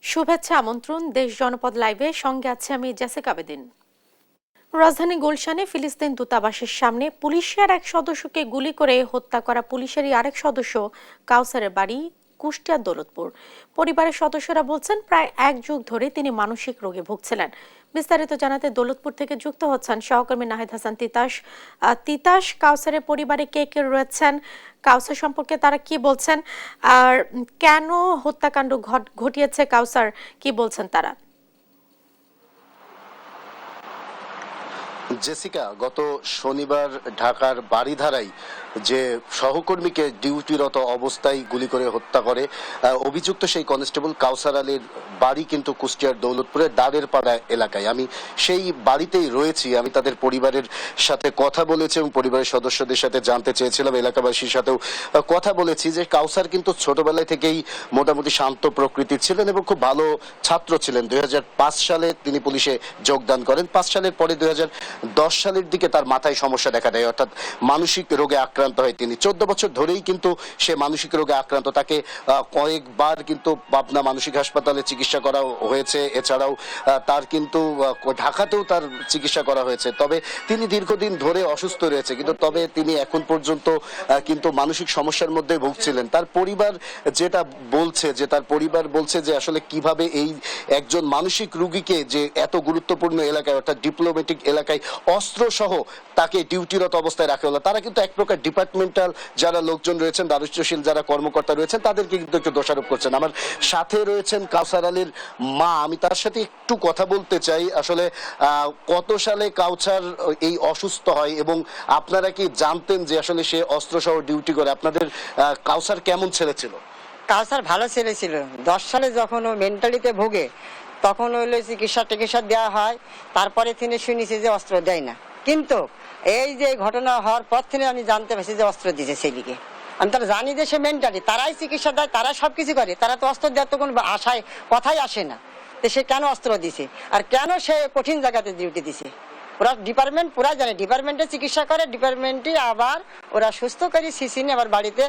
শুভেচ্ছা আমন্ত্রণ দেশ জনপদ লাইভে, সঙ্গে আছে আমি জেসিকা বেদিন। রাজধানী গুলশানে ফিলিস্তিন দূতাবাসের সামনে পুলিশের এক সদস্যকে গুলি করে হত্যা করা পুলিশেরই আরেক সদস্য কাউসারের বাড়ি কুষ্টিয়ার দৌলতপুর। পরিবারের সদস্যরা বলছেন প্রায় এক যুগ ধরে তিনি মানসিক রোগে ভুগছিলেন। বিস্তারিত জানাতে দৌলতপুর থেকে যুক্ত হচ্ছেন সহকর্মী নাহিদ হাসান তিতাস। তিতাস, কাউসারের পরিবারে কে কে রয়েছেন, কাউসার সম্পর্কে তারা কি বলছেন, আর কেন হত্যাকাণ্ড ঘটিয়েছে কাউসার, কি বলছেন তারা? জেসিকা, গত শনিবার ঢাকার বারিধারায় যে সহকর্মীকে ডিউটিরত অবস্থায় গুলি করে হত্যা করে অভিযুক্ত সেই কনস্টেবল কাউসার আলীর বাড়ি কিন্তু কুষ্টিয়ার দৌলতপুরের দাঁড়ের পাড়া এলাকায়। আমি সেই বাড়িতেই রয়েছি। আমি তাদের পরিবারের সাথে কথা বলেছি এবং পরিবারের সদস্যদের সাথে জানতে চেয়েছিলাম, এলাকাবাসীর সাথেও কথা বলেছি যে কাউসার কিন্তু ছোটবেলায় থেকেই মোটামুটি শান্ত প্রকৃতির ছিলেন এবং খুব ভালো ছাত্র ছিলেন। 2005 সালে তিনি পুলিশে যোগদান করেন। 5 সালের পরে 2010 সালের দিকে তার মাথায় সমস্যা দেখা দেয়, অর্থাৎ মানসিক রোগে আক্রান্ত হয় তিনি। 14 বছর ধরেই কিন্তু সে মানসিক রোগে আক্রান্ত। তাকে কয়েকবার কিন্তু পাবনা মানসিক হাসপাতালে চিকিৎসা করা হয়েছে, এছাড়াও তার কিন্তু ঢাকাতেও তার চিকিৎসা করা হয়েছে। তবে তিনি দীর্ঘদিন ধরে অসুস্থ রয়েছে, কিন্তু তবে তিনি এখন পর্যন্ত কিন্তু মানসিক সমস্যার মধ্যে ভুগছিলেন। তার পরিবার যেটা বলছে, যে তার পরিবার বলছে যে আসলে কিভাবে এই একজন মানসিক রোগীকে যে এত গুরুত্বপূর্ণ এলাকায় অর্থাৎ ডিপ্লোম্যাটিক এলাকায় অস্ত্র সহ তাকে ডিউটিরত অবস্থায় রাখা হলো। তারা কিন্তু এক প্রকার ডিপার্টমেন্টাল যারা লোকজন রয়েছেন, দায়িত্বশীল যারা কর্মকর্তা রয়েছেন, তাদেরকে কিন্তু একটু দোষারোপ করছেন। আমার সাথে রয়েছেন কাউসার আলীর মা, আমি তার সাথে একটু কথা বলতে চাই। আসলে কত সালে কাউসার এই অসুস্থ হয় এবং আপনারা কি জানতেন যে আসলে সে অস্ত্র সহ ডিউটি করে? আপনাদের কাউসার কেমন ছেলে ছিল? কাউসার ভালো ছেলে ছিল। 10 সালে যখন ও মেন্টালিতে ভোগে তখন হইলে চিকিৎসা দেওয়া হয়। তারপরে তিনি শুনেছি যে অস্ত্র দেয় না, কিন্তু এই যে ঘটনা হওয়ার পর থেকে আমি জানতে পারছি যে অস্ত্র দিয়েছে ছেলেকে। আমি তারা জানি যে সে মেন্টালি, তারাই চিকিৎসা দেয়, তারাই সবকিছু করে, তারা তো অস্ত্র দেওয়ার তো কোনো আশায় কথাই আসে না। তো সে কেন অস্ত্র দিছে আর কেন সে কঠিন জায়গাতে ডিউটি দিছে? ওরা ডিপার্টমেন্ট পুরা জানে, ডিপার্টমেন্টে চিকিৎসা করে, ডিপার্টমেন্টে আবার ওরা সুস্থ করে সিসি নিয়ে আবার বাড়িতে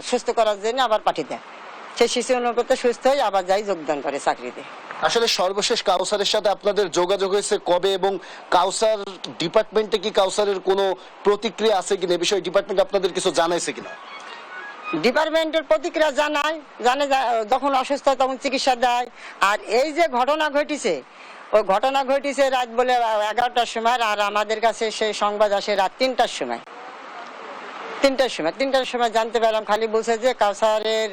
সুস্থ করার জন্য আবার পাঠিয়ে দেয়। সেই শিশু অনুপাতে সুস্থ হয়ে আবার যাই যোগদান করে চাকরিতে। আসলে সর্বশেষ কাউসারের সাথে আপনাদের যোগাযোগ হয়েছে কবে, এবং কাউসার ডিপার্টমেন্টে কি কাউসারের কোনো প্রতিক্রিয়া আছে কিনা, এই বিষয়ে ডিপার্টমেন্ট আপনাদের কিছু জানাইছে কিনা? ডিপার্টমেন্টের প্রতিক্রিয়া জানে যখন অসুস্থ হয় তখন চিকিৎসা দেয়। আর এই যে ঘটনা ঘটেছে, ওই ঘটনা ঘটেছে রাত বলে 11টার সময়, আর আমাদের কাছে সেই সংবাদ আসে রাত 3টার সময়। 3টার সময় জানতে পারলাম, খালি বলছে যে কাউসারের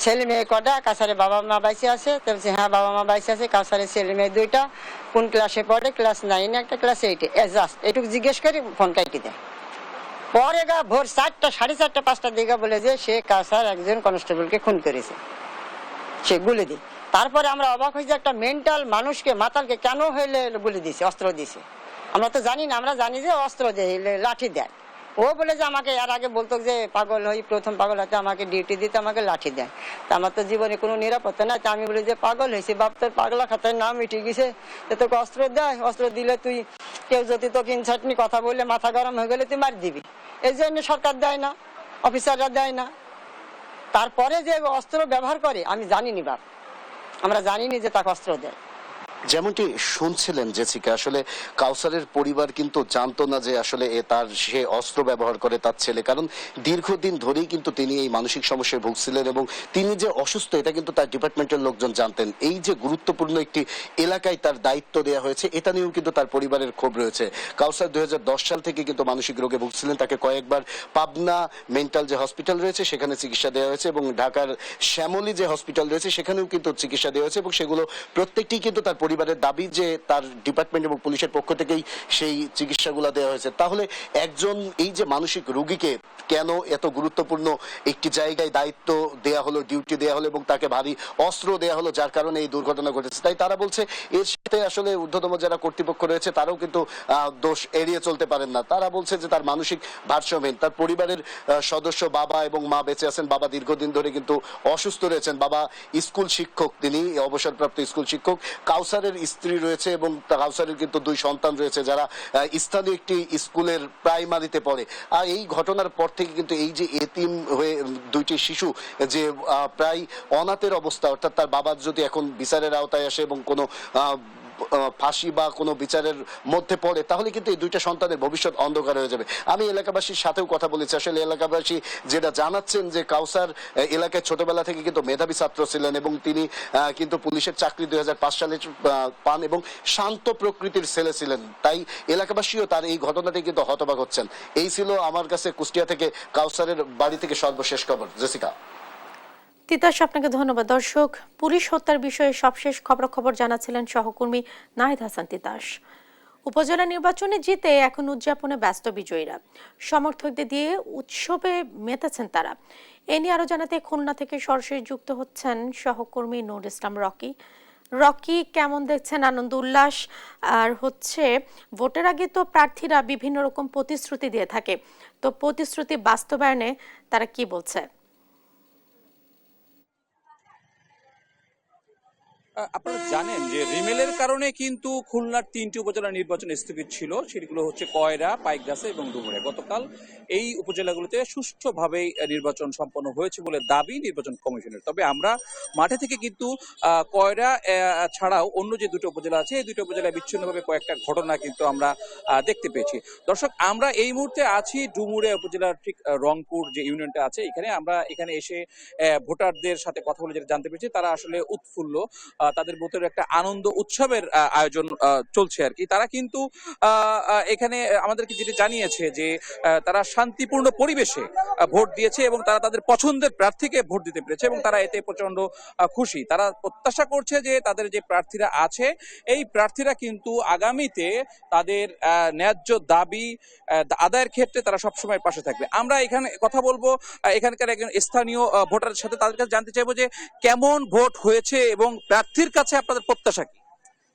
ছেলে মেয়ে কটা, কাউসারের বাবা মা বাইসে আছে। বলছে হ্যাঁ বাবা মা বাইসে আছে। কাউসারের ছেলে মেয়ে 2টা, কোন ক্লাসে পড়ে? ক্লাস 9, একটা ক্লাস 8। জাস্ট এটুকু জিজ্ঞেস করি ফোন কাটি দেয়। পরে ভোর 4টা, 4:30, 5টার দিকে বলে যে সে কাউসার একজন কনস্টেবলকে খুন করেছে, সে গুলি দিয়ে। তারপরে আমরা অবাক হই যে একটা মেন্টাল মানুষকে, মাতালকে কেন হইলে গুলি দিছে, অস্ত্র দিছে? আমরা তো জানি না, আমরা জানি যে অস্ত্র দেয়, লাঠি দেয়। ও বলে যে আমাকে এর আগে বলতো যে পাগল হই, প্রথম পাগল হাতে আমাকে ডিউটি দিতে আমাকে লাঠি দেয়। তা আমার তো জীবনে কোনো নিরাপত্তা নাই। তা আমি বলি যে পাগল হয়েছি, বাপ তোর পাগলা খাতায় নাম মিটে গেছে, তোকে অস্ত্র দেয়, অস্ত্র দিলে তুই কেউ যদি তোকে ইনসাইটনি কথা বললে মাথা গরম হয়ে গেলে তুই মার দিবি। এই জন্য সরকার দেয় না, অফিসাররা দেয় না। তারপরে যে অস্ত্র ব্যবহার করে আমি জানিনি বাপ, আমরা জানিনি যে তাকে অস্ত্র দেয়। যেমনটি শুনছিলেন জেসিকা, আসলে কাউসারের পরিবার কিন্তু জানতো না যে আসলে সে অস্ত্র ব্যবহার করে তার ছেলে, কারণ দীর্ঘদিন ধরেই কিন্তু তিনি এই মানসিক সমস্যায় ভুগছিলেন এবং তিনি যে অসুস্থ এটা কিন্তু তার ডিপার্টমেন্টের লোকজন জানতেন। এই যে গুরুত্বপূর্ণ একটি এলাকায় তার দায়িত্ব দেওয়া হয়েছে, এটা নিয়েও কিন্তু তার পরিবারের ক্ষোভ রয়েছে। কাউসার 2010 সাল থেকে কিন্তু মানসিক রোগে ভুগছিলেন। তাকে কয়েকবার পাবনা মেন্টাল যে হসপিটাল রয়েছে সেখানে চিকিৎসা দেওয়া হয়েছে এবং ঢাকার শ্যামলী যে হসপিটাল রয়েছে সেখানেও কিন্তু চিকিৎসা দেওয়া হয়েছে, এবং সেগুলো প্রত্যেকটি কিন্তু তার পরিবারের দাবি যে তার ডিপার্টমেন্ট এবং পুলিশের পক্ষ থেকেই সেই চিকিৎসাগুলো দেওয়া হয়েছে। তাহলে একজন এই যে মানসিক রোগীকে কেন এত গুরুত্বপূর্ণ একটি জায়গায় দায়িত্ব দেয়া হলো, ডিউটি দেয়া হলো এবং তাকে ভারী অস্ত্র দেয়া হলো, যার কারণে এই দুর্ঘটনা ঘটেছে? তাই তারা বলছে এর এতে আসলে ঊর্ধ্বতম যারা কর্তৃপক্ষ রয়েছে তারাও কিন্তু দোষ এড়িয়ে চলতে পারেন না। তারা বলছে যে তার মানসিক ভারসাম্যহীন, তার পরিবারের সদস্য বাবা এবং মা বেঁচে আছেন। বাবা দীর্ঘদিন ধরে কিন্তু অসুস্থ রয়েছেন। বাবা স্কুল শিক্ষক, তিনি অবসরপ্রাপ্ত স্কুল শিক্ষক। কাউসারের স্ত্রী রয়েছে এবং কাউসারের কিন্তু 2 সন্তান রয়েছে যারা স্থানীয় একটি স্কুলের প্রাইমারিতে পড়ে। আর এই ঘটনার পর থেকে কিন্তু এই যে এতিম হয়ে 2টি শিশু যে প্রায় অনাথের অবস্থা, অর্থাৎ তার বাবার যদি এখন বিচারের আওতায় আসে এবং কোনো ফাঁসি বা কোনো বিচারের মধ্যে পড়ে, তাহলে কিন্তু এই 2টা সন্তানের ভবিষ্যৎ অন্ধকার হয়ে যাবে। আমি এলাকাবাসীর সাথেও কথা বলেছি। আসলে এলাকাবাসী যেটা জানাচ্ছেন যে কাউসার এলাকায় ছোটবেলা থেকে কিন্তু মেধাবী ছাত্র ছিলেন এবং তিনি কিন্তু পুলিশের চাকরি 2005 সালে পান এবং শান্ত প্রকৃতির ছেলে ছিলেন। তাই এলাকাবাসীও তার এই ঘটনাতে কিন্তু হতবাক হচ্ছেন। এই ছিল আমার কাছে কুষ্টিয়া থেকে কাউসারের বাড়ি থেকে সর্বশেষ খবর। জেসিকা। তিতাস, আপনাকে ধন্যবাদ। দর্শক, পুলিশ হত্যার বিষয়ে সবশেষ খবরাখবর জানাচ্ছিলেন সহকর্মী নাহিদ হাসান তিতাস। উপজেলা নির্বাচনে জিতে এখন উদযাপনে ব্যস্ত বিজয়ীরা। সমর্থকদের দিয়ে উৎসবে মেতেছেন তারা। এ নিয়ে আরো জানাতে খুলনা থেকে সরাসরি যুক্ত হচ্ছেন সহকর্মী নূর ইসলাম রকি। রকি, কেমন দেখছেন আনন্দ উল্লাস? আর ভোটের আগে তো প্রার্থীরা বিভিন্ন রকম প্রতিশ্রুতি দিয়ে থাকে, তো প্রতিশ্রুতি বাস্তবায়নে তারা কি বলছে? আপনারা জানেন যে রিমেলের কারণে কিন্তু খুলনার 3টি উপজেলা নির্বাচন স্থগিত ছিল। সেগুলো হচ্ছে কয়রা, পাইকগাছা এবং ডুমুরে। গতকাল এই উপজেলাগুলোতে সুষ্ঠুভাবে নির্বাচন সম্পন্ন হয়েছে বলে দাবি নির্বাচন কমিশনের। তবে আমরা মাঠে থেকে কিন্তু কয়রা ছাড়াও অন্য যে 2টো উপজেলা আছে, এই 2টো উপজেলায় বিচ্ছিন্নভাবে কয়েকটা ঘটনা কিন্তু আমরা দেখতে পেয়েছি। দর্শক, আমরা এই মুহূর্তে আছি ডুমুরে উপজেলার ঠিক রংপুর যে ইউনিয়নটা আছে এখানে। আমরা এখানে এসে ভোটারদের সাথে কথা বলে যেটা জানতে পেরেছি, তারা আসলে উৎফুল্ল। তাদের ভোটের একটা আনন্দ উৎসবের আয়োজন চলছে আর কি। তারা কিন্তু এখানে আমাদেরকে যেটা জানিয়েছে যে তারা শান্তিপূর্ণ পরিবেশে ভোট দিয়েছে এবং তারা তাদের পছন্দের প্রার্থীকে ভোট দিতে পেরেছে এবং তারা এতে প্রচন্ড খুশি। তারা প্রত্যাশা করছে যে তাদের যে প্রার্থীরা আছে এই প্রার্থীরা কিন্তু আগামীতে তাদের ন্যায্য দাবি আদায়ের ক্ষেত্রে তারা সবসময় পাশে থাকবে। আমরা এখানে কথা বলবো এখানকার একজন স্থানীয় ভোটারের সাথে। তাদের কাছে জানতে চাইবো যে কেমন ভোট হয়েছে এবং প্রার্থীর কাছে আপনাদের প্রত্যাশা কি?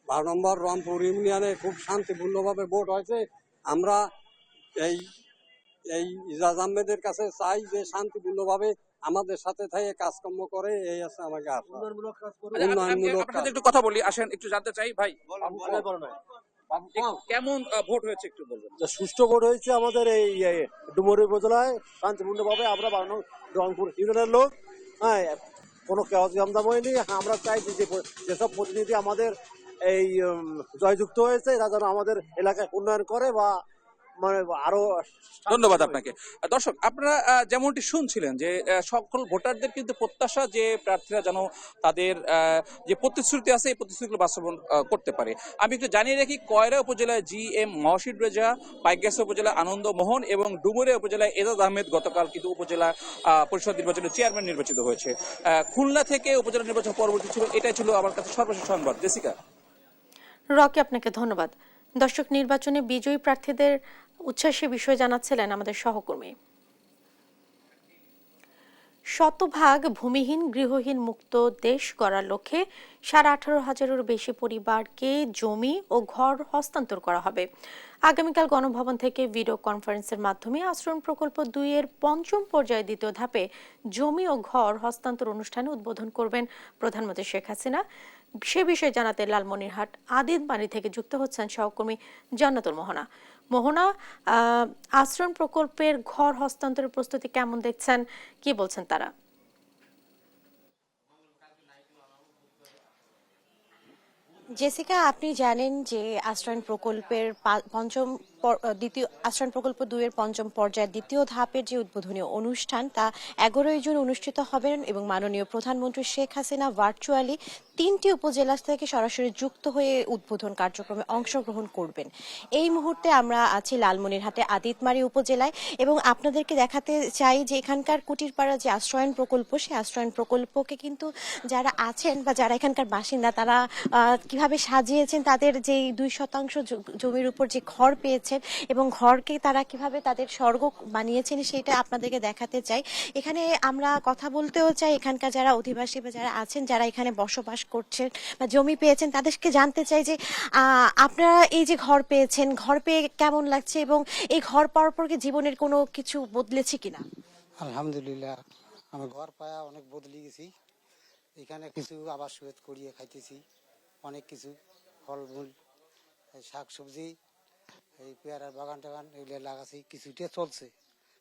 12 নম্বর রংপুর ইউনিয়নে খুব শান্তিপূর্ণভাবে ভোট হয়েছে। আমরা এই ইজাজ আহমেদের কাছে চাই যে শান্তিপূর্ণভাবে আমাদের সাথে থেকে কাজকর্ম করে, এই আছে আমাকে আশা। উন্নয়নমূলক কাজ। একটু কথা বলি, আসেন একটু জানতে চাই ভাই কেমন ভোট হয়েছে একটু বলবেন? সুষ্ঠু ভোট হয়েছে আমাদের এই ডুমুরি উপজেলায় শান্তিপূর্ণভাবে। আমরা রংপুর ইউনিয়নের লোক, হ্যাঁ, কোনো কেওয়াজ গামদাম হয়নি। আমরা চাই যে যেসব প্রতিনিধি আমাদের এই জয়যুক্ত হয়েছে এরা যেন আমাদের এলাকায় উন্নয়ন করে বা মানে আরো। ধন্যবাদ আপনাকে। দর্শক, আপনারা যেমনটি শুনছিলেন যে সকল ভোটারদের কিন্তু প্রত্যাশা যে প্রার্থীরা যেন তাদের যে প্রতিশ্রুতি আছে এই প্রতিশ্রুতিগুলো বাস্তবায়ন করতে পারে। আমি একটু জানিয়ে রাখি, কয়রা উপজেলায় GM মহসিন রেজা, পাইকগাছা উপজেলায় আনন্দ মোহন এবং ডুমুরে উপজেলায় এজাজ আহমেদ গতকাল কিন্তু উপজেলা পরিষদ নির্বাচনের চেয়ারম্যান নির্বাচিত হয়েছে। খুলনা থেকে উপজেলা নির্বাচন পরবর্তী ছিল। এটাই ছিল আমার কাছে সর্বশেষ সংবাদ। জেসিকা। রকি, আপনাকে ধন্যবাদ। দর্শক, নির্বাচনে বিজয়ী প্রার্থীদের উচ্ছ্বাসের বিষয় জানাচ্ছিলেন আমাদের সহকর্মী। শতভাগ ভূমিহীন গৃহহীন মুক্ত দেশ গড়ার লক্ষ্যে 18,500-এরও বেশি পরিবারকে জমি ও ঘর হস্তান্তর করা হবে। আগামীকাল গণভবন থেকে ভিডিও কনফারেন্সের মাধ্যমে আশ্রয় প্রকল্প 2-এর 5ম পর্যায়ে 2য় ধাপে জমি ও ঘর হস্তান্তর অনুষ্ঠানে উদ্বোধন করবেন প্রধানমন্ত্রী শেখ হাসিনা। সে বিষয়ে জানাতে লালমনিরহাট আদিতবাড়ি থেকে যুক্ত হচ্ছেন সহকর্মী জান্নাতুল মোহনা। মোহনা, আশ্রয় প্রকল্পের ঘর হস্তান্তরের প্রস্তুতি কেমন দেখছেন, কি বলছেন তারা? জেসিকা, আপনি জানেন যে আশ্রয়ণ প্রকল্পের আশ্রয়ণ প্রকল্প 2-এর 5ম পর্যায়ের 2য় ধাপের যে উদ্বোধনী অনুষ্ঠান তা 11 জুন অনুষ্ঠিত হবে এবং মাননীয় প্রধানমন্ত্রী শেখ হাসিনা ভার্চুয়ালি 3টি উপজেলা থেকে সরাসরি যুক্ত হয়ে উদ্বোধন কার্যক্রমে অংশগ্রহণ করবেন। এই মুহূর্তে আমরা আছি লালমনিরহাটে আদিতমারি উপজেলায় এবং আপনাদেরকে দেখাতে চাই যে এখানকার কুটিরপাড়া যে আশ্রয়ণ প্রকল্প, সেই আশ্রয়ণ প্রকল্পকে কিন্তু যারা আছেন বা যারা এখানকার বাসিন্দা তারা কিভাবে সাজিয়েছেন, তাদের যে 2% জমির উপর যে ঘর পেয়েছে পেয়েছেন এবং ঘরকে তারা কিভাবে তাদের স্বর্গ বানিয়েছেন সেটা আপনাদেরকে দেখাতে চাই। এখানে আমরা কথা বলতেও চাই এখানকার যারা অধিবাসী বা যারা আছেন, যারা এখানে বসবাস করছেন বা জমি পেয়েছেন, তাদেরকে জানতে চাই যে আপনারা এই যে ঘর পেয়েছেন, ঘর পেয়ে কেমন লাগছে এবং এই ঘর পাওয়ার পর কি জীবনের কোনো কিছু বদলেছে কিনা? আলহামদুলিল্লাহ, আমি ঘর পায়া অনেক বদলে গেছি। এখানে কিছু আবার সুয়েত করিয়ে খাইতেছি, অনেক কিছু ফলমূল, শাক সবজি, এই পেয়ারার বাগান টাগান এগুলো লাগাছি, কিছুটা চলছে,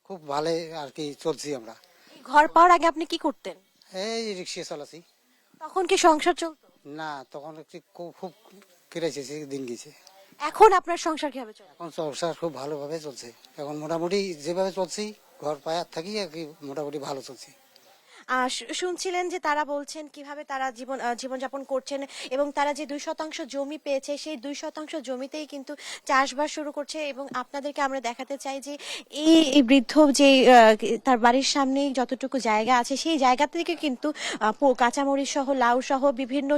খুব ভালো আর কি চলছি আমরা। এই ঘর পাওয়ার আগে আপনি কি করতেন? এই রিক্সা চালাছি। তখন কি সংসার চলতো? না, তখন একটু খুব কেটেছে, দিন গেছে। এখন আপনার সংসার কিভাবে চলে? এখন সংসার খুব ভালোভাবে চলছে, এখন মোটামুটি যেভাবে চলছি ঘর পায়ার থাকি আর কি মোটামুটি ভালো চলছি। শুনছিলেন যে তারা বলছেন কিভাবে তারা জীবনযাপন করছেন এবং তারা যে 2% জমি পেয়েছে সেই 2% জমিতেই কিন্তু চাষবাস শুরু করছে। এবং আপনাদেরকে আমরা দেখাতে চাই যে এই বৃদ্ধ যে তার বাড়ির সামনেই যতটুকু জায়গা আছে সেই জায়গা থেকে কিন্তু কাঁচামরিচ সহ লাউ সহ বিভিন্ন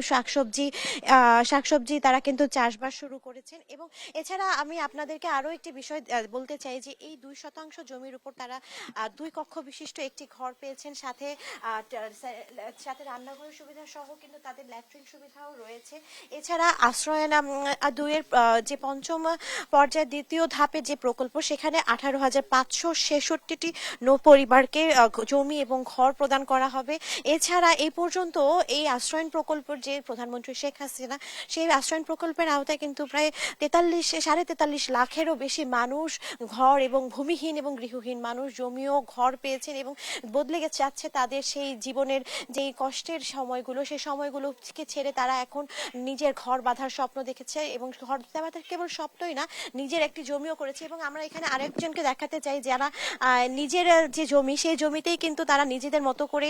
শাকসবজি তারা কিন্তু চাষবাস শুরু করেছেন। এবং এছাড়া আমি আপনাদেরকে আরো একটি বিষয় বলতে চাই যে এই 2% জমির উপর তারা 2 কক্ষ বিশিষ্ট একটি ঘর পেয়েছেন, সাথে রান্নাঘরের সুবিধা সহ কিন্তু তাদের ল্যাট্রিন সুবিধাও রয়েছে। এছাড়া আশ্রয়ন 2-এর যে পঞ্চম পর্যায়ের দ্বিতীয় ধাপে যে প্রকল্প, সেখানে 18,566টি পরিবারকে জমি এবং ঘর প্রদান করা হবে। এছাড়া এই পর্যন্ত এই আশ্রয়ন প্রকল্পের যে প্রধানমন্ত্রী শেখ হাসিনা, সেই আশ্রয়ন প্রকল্পের আওতায় কিন্তু প্রায় 43 লাখেরও বেশি মানুষ ঘর এবং ভূমিহীন এবং গৃহহীন মানুষ জমি ও ঘর পেয়েছেন এবং বদলে যাচ্ছে তাদের সেই জীবনের যেই কষ্টের সময়গুলো, সেই সময়গুলোকে ছেড়ে তারা এখন নিজের ঘর বাঁধার স্বপ্ন দেখেছে এবং ঘর বাঁধার কেবল স্বপ্নই না, নিজের একটি জমিও করেছে। এবং আমরা এখানে আরেকজনকে দেখাতে চাই যারা নিজের যে জমি, সেই জমিতেই কিন্তু তারা নিজেদের মতো করে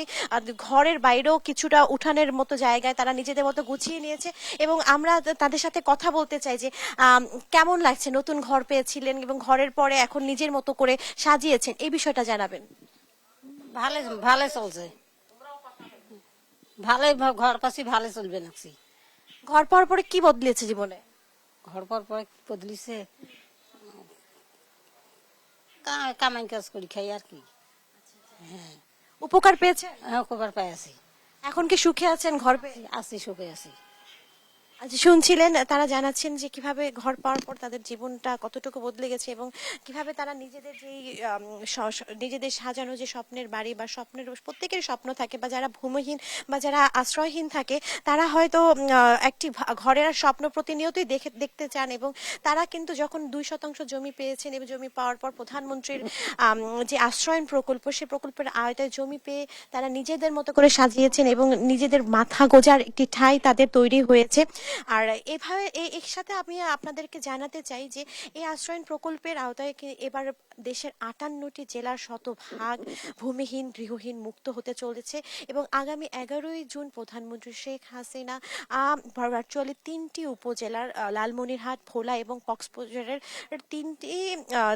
ঘরের বাইরেও কিছুটা উঠানের মতো জায়গায় তারা নিজেদের মতো গুছিয়ে নিয়েছে। এবং আমরা তাদের সাথে কথা বলতে চাই যে কেমন লাগছে, নতুন ঘর পেয়েছিলেন এবং ঘরের পরে এখন নিজের মতো করে সাজিয়েছেন, এই বিষয়টা জানাবেন। ভালো ভালো চলছে, ভালোই ঘর পাশে ভালো চলবে নাকি। ঘর পাওয়ার পরে কি বদলেছে জীবনে? ঘর পাওয়ার পরে বদলিছে, কামাই কাজ করি খাই আর কি। উপকার পেয়েছে? হ্যাঁ, খবর পাই আছি, এখন কি সুখে আছেন ঘর পেয়ে? আছি সুখে আছি। আচ্ছা, শুনছিলেন তারা জানাচ্ছেন যে কিভাবে ঘর পাওয়ার পর তাদের জীবনটা কতটুকু বদলে গেছে এবং কিভাবে তারা নিজেদের যেই নিজেদের সাজানো যে স্বপ্নের বাড়ি বা স্বপ্নের, প্রত্যেকের স্বপ্ন থাকে বা যারা ভূমিহীন বা যারা আশ্রয়হীন থাকে তারা হয়তো একটি ঘরের স্বপ্ন প্রতিনিয়তই দেখতে চান। এবং তারা কিন্তু যখন 2% জমি পেয়েছেন এবং জমি পাওয়ার পর প্রধানমন্ত্রীর যে আশ্রয়ন প্রকল্প, সেই প্রকল্পের আওতায় জমি পেয়ে তারা নিজেদের মতো করে সাজিয়েছেন এবং নিজেদের মাথা গোজার একটি ঠাঁই তাদের তৈরি হয়েছে। আর এভাবে এর সাথে আমি আপনাদেরকে জানাতে চাই যে এই আশ্রয়ন প্রকল্পের আওতায় এবার দেশের 58টি জেলার শতভাগ ভূমিহীন গৃহহীন মুক্ত হতে চলেছে। এবং আগামী 11ই জুন প্রধানমন্ত্রী শেখ হাসিনা ভার্চুয়ালি 3টি উপজেলার লালমনিরহাট, ভোলা এবং কক্সবাজারের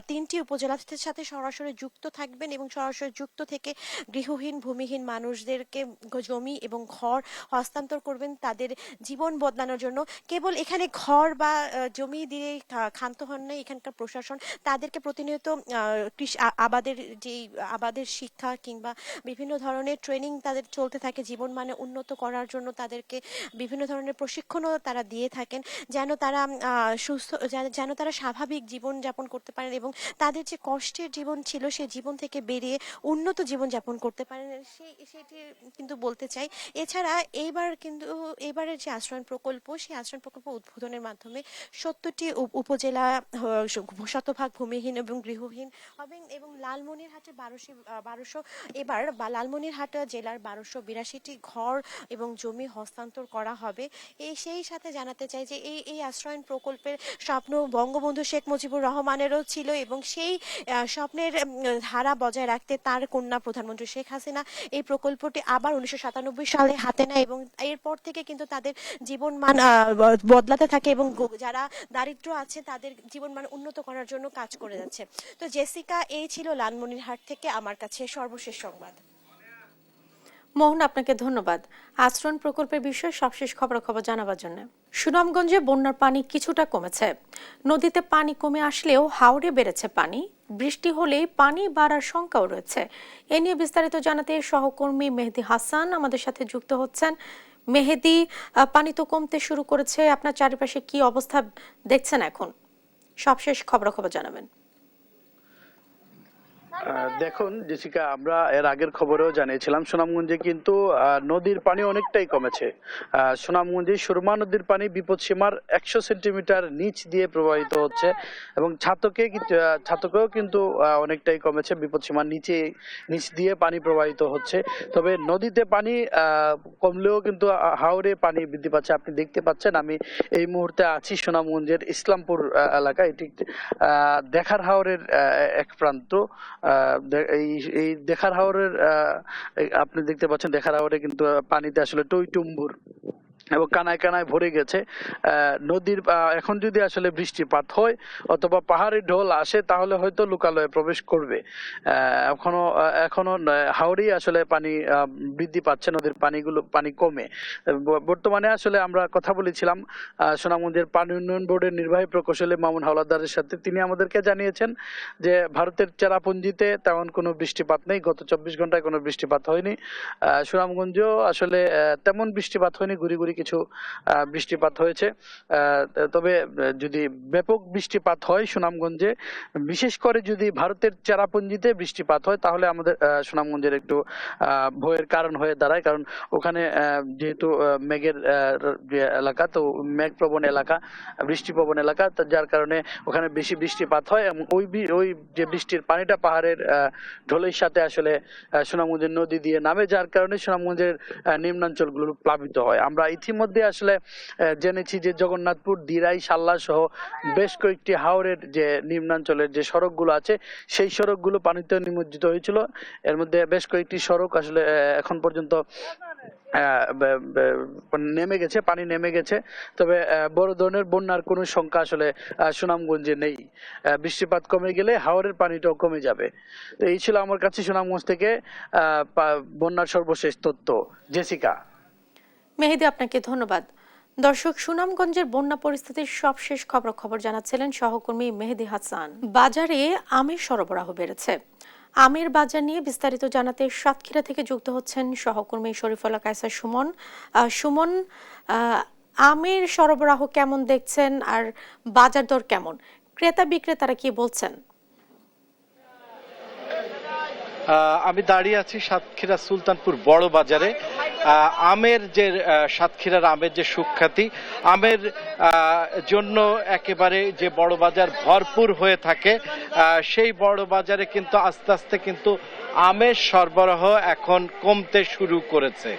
তিনটি উপজেলার সাথে সরাসরি যুক্ত থাকবেন এবং সরাসরি যুক্ত থেকে গৃহহীন ভূমিহীন মানুষদেরকে জমি এবং ঘর হস্তান্তর করবেন তাদের জীবন বদলানোর জন্য। কেবল এখানে ঘর বা জমি দিয়ে ক্ষান্ত হন না এখানকার প্রশাসন, তাদেরকে প্রতিনিয়ত আবাদের শিক্ষা কিংবা বিভিন্ন ধরনের ট্রেনিং তাদের চলতে থাকে জীবন মানে উন্নত করার জন্য। তাদেরকে বিভিন্ন ধরনের প্রশিক্ষণও তারা দিয়ে থাকেন যেন তারা যেন তারা স্বাভাবিক জীবন যাপন করতে পারেন এবং তাদের যে কষ্টের জীবন ছিল সেই জীবন থেকে বেরিয়ে উন্নত জীবন যাপন করতে পারেন, সেটি কিন্তু বলতে চাই। এছাড়া এইবারের যে আশ্রয়ন প্রকল্প, সেই আশ্রয়ন প্রকল্প উদ্বোধনের মাধ্যমে 70টি উপজেলা শতভাগ ভূমিহীন এবং গৃহহীন হবে এবং লালমনিরহাটে 1200 এবার লালমনিরহাট জেলার 1282টি ঘর এবং জমি হস্তান্তর করা হবে। সেই সাথে জানাতে চাই যে এই আশ্রয়ন প্রকল্পের স্বপ্ন বঙ্গবন্ধু শেখ মুজিবুর রহমানেরও ছিল এবং সেই স্বপ্নের ধারা বজায় রাখতে তার কন্যা প্রধানমন্ত্রী শেখ হাসিনা এই প্রকল্পটি আবার 1997 সালে হাতে নেয় এবং এরপর থেকে কিন্তু তাদের জীবন মান বদলাতে থাকে এবং যারা দারিদ্র আছে তাদের জীবন মান উন্নত করার জন্য কাজ করে যাচ্ছে। তো জেসিকা, এই ছিল লালমনিরহাট থেকে আমার কাছে সর্বশেষ সংবাদ। মোহন, আপনাকে ধন্যবাদ আশ্রয়ণ প্রকল্পের বিষয়ে সবশেষ খবরাখবর জানাবার জন্য। সুনামগঞ্জে বন্যার পানি কিছুটা কমেছে। নদীতে পানি কমে আসলেও হাওরে বেড়েছে পানি। বৃষ্টি হলেই পানি বাড়ার শঙ্কাও রয়েছে। এ নিয়ে বিস্তারিত জানাতে সহকর্মী মেহেদি হাসান আমাদের সাথে যুক্ত হচ্ছেন। মেহেদি, পানি তো কমতে শুরু করেছে, আপনার চারিপাশে কি অবস্থা দেখছেন এখন? সবশেষ খবরাখবর জানাবেন। দেখুন জেসিকা, আমরা এর আগের খবরেও জানিয়েছিলাম সুনামগঞ্জে কিন্তু নদীর পানি অনেকটাই কমেছে। সুনামগঞ্জে সুরমা নদীর পানি বিপদসীমার 100 সেন্টিমিটার নিচ দিয়ে প্রবাহিত হচ্ছে এবং ছাতকেও কিন্তু অনেকটাই কমেছে, বিপদসীমার নিচ দিয়ে পানি প্রবাহিত হচ্ছে। তবে নদীতে পানি কমলেও কিন্তু হাওরে পানি বৃদ্ধি পাচ্ছে। আপনি দেখতে পাচ্ছেন আমি এই মুহূর্তে আছি সুনামগঞ্জের ইসলামপুর এলাকায়। এটি দেখার হাওরের এক প্রান্ত। এই দেখার হাওরের আপনি দেখতে পাচ্ছেন দেখার হাওরে কিন্তু পানিতে আসলে টইটুম্বুর এবং কানায় কানায় ভরে গেছে। নদীর এখন যদি আসলে বৃষ্টিপাত হয় অথবা পাহাড়ি ঢল আসে তাহলে হয়তো লোকালয়ে প্রবেশ করবে। এখনো হাওরেই আসলে পানি বৃদ্ধি পাচ্ছে, নদীর পানি কমে। বর্তমানে আসলে আমরা কথা বলেছিলাম সুনামগঞ্জের পানি উন্নয়ন বোর্ডের নির্বাহী প্রকৌশলী মামুন হাওলাদারের সাথে। তিনি আমাদেরকে জানিয়েছেন যে ভারতের চেরাপুঞ্জিতে তেমন কোনো বৃষ্টিপাত নেই, গত 24 ঘন্টায় কোনো বৃষ্টিপাত হয়নি। সুনামগঞ্জেও আসলে তেমন বৃষ্টিপাত হয়নি, গুড়ি গুড়ি কিছু বৃষ্টিপাত হয়েছে। তবে যদি ব্যাপক বৃষ্টিপাত হয় সুনামগঞ্জে, বিশেষ করে যদি ভারতের চেরাপুঞ্জিতে বৃষ্টিপাত হয় তাহলে আমাদের সুনামগঞ্জের একটু ভয়ের কারণ হয়ে দাঁড়ায়। কারণ ওখানে যেহেতু মেঘের এলাকা, তো মেঘপ্রবণ এলাকা, বৃষ্টিপ্রবণ এলাকা, যার কারণে ওখানে বেশি বৃষ্টিপাত হয় এবং ওই যে বৃষ্টির পানিটা পাহাড়ের ঢলের সাথে আসলে সুনামগঞ্জের নদী দিয়ে নামে, যার কারণে সুনামগঞ্জের নিম্নাঞ্চলগুলো প্লাবিত হয়। আমরা ইতিমধ্যে আসলে জেনেছি যে জগন্নাথপুর, দিরাই, সাল্লা সহ বেশ কয়েকটি হাওরের যে নিম্নাঞ্চলের যে সড়কগুলো আছে সেই সড়কগুলো পানিতে নিমজ্জিত হয়েছিল। এর মধ্যে বেশ কয়েকটি সড়ক আসলে এখন পর্যন্ত পানি নেমে গেছে। তবে বড় ধরনের বন্যার কোনো সংখ্যা আসলে সুনামগঞ্জে নেই। বৃষ্টিপাত কমে গেলে হাওরের পানিটাও কমে যাবে। তো এই ছিল আমার কাছে সুনামগঞ্জ থেকে বন্যার সর্বশেষ তথ্য। জেসিকা। মেহেদি, আপনাকে ধন্যবাদ। দর্শক, সুনামগঞ্জের বন্যা পরিস্থিতির সবশেষ খবর জানাচ্ছিলেন সহকর্মী মেহেদি হাসান। বাজারে আমের সরবরাহ বেড়েছে। আমের বাজার নিয়ে বিস্তারিত জানাতে সাতক্ষীরা থেকে যুক্ত হচ্ছেন সহকর্মী শরীফুল্লাহ কায়সার সুমন। সুমন, আমের সরবরাহ কেমন দেখছেন আর বাজার দর কেমন? ক্রেতা বিক্রেতারা কি বলছেন? আমি দাঁড়িয়ে আছি সাতক্ষীরা সুলতানপুর বড় বাজারে। আমের যে সাতক্ষীরার আমের যে সুখ্যাতি, আমের জন্য একেবারে যে বড় বাজার ভরপুর হয়ে থাকে, সেই বড় বাজারে কিন্তু আস্তে আস্তে কিন্তু আমের সরবরাহ এখন কমতে শুরু করেছে।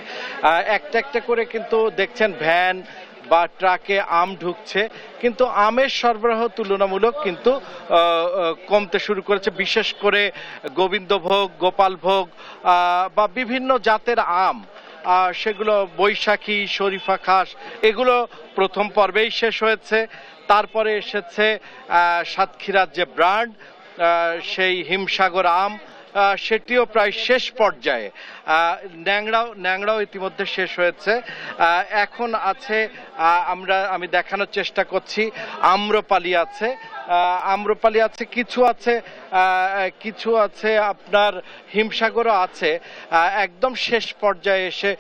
একটা একটা করে কিন্তু দেখছেন ভ্যান বা ট্রাকে আম ঢুকছে, কিন্তু আমের সরবরাহ তুলনামূলক কিন্তু কমতে শুরু করেছে। বিশেষ করে গোবিন্দভোগ, গোপালভোগ বা বিভিন্ন জাতের আম, সেগুলো বৈশাখী, শরীফা খাস, এগুলো প্রথম পর্বেই শেষ হয়েছে। তারপরে এসেছে সাতক্ষীরার যে ব্র্যান্ড, সেই হিমসাগর আম, সেটিও প্রায় শেষ পর্যায়ে। ন্যাংরাও ইতিমধ্যে শেষ হয়েছে। এখন আছে আমি দেখানোর চেষ্টা করছি, আম্রপালি আছে, কিছু আছে আপনার হিমসাগরও আছে। একদম শেষ পর্যায়ে এসে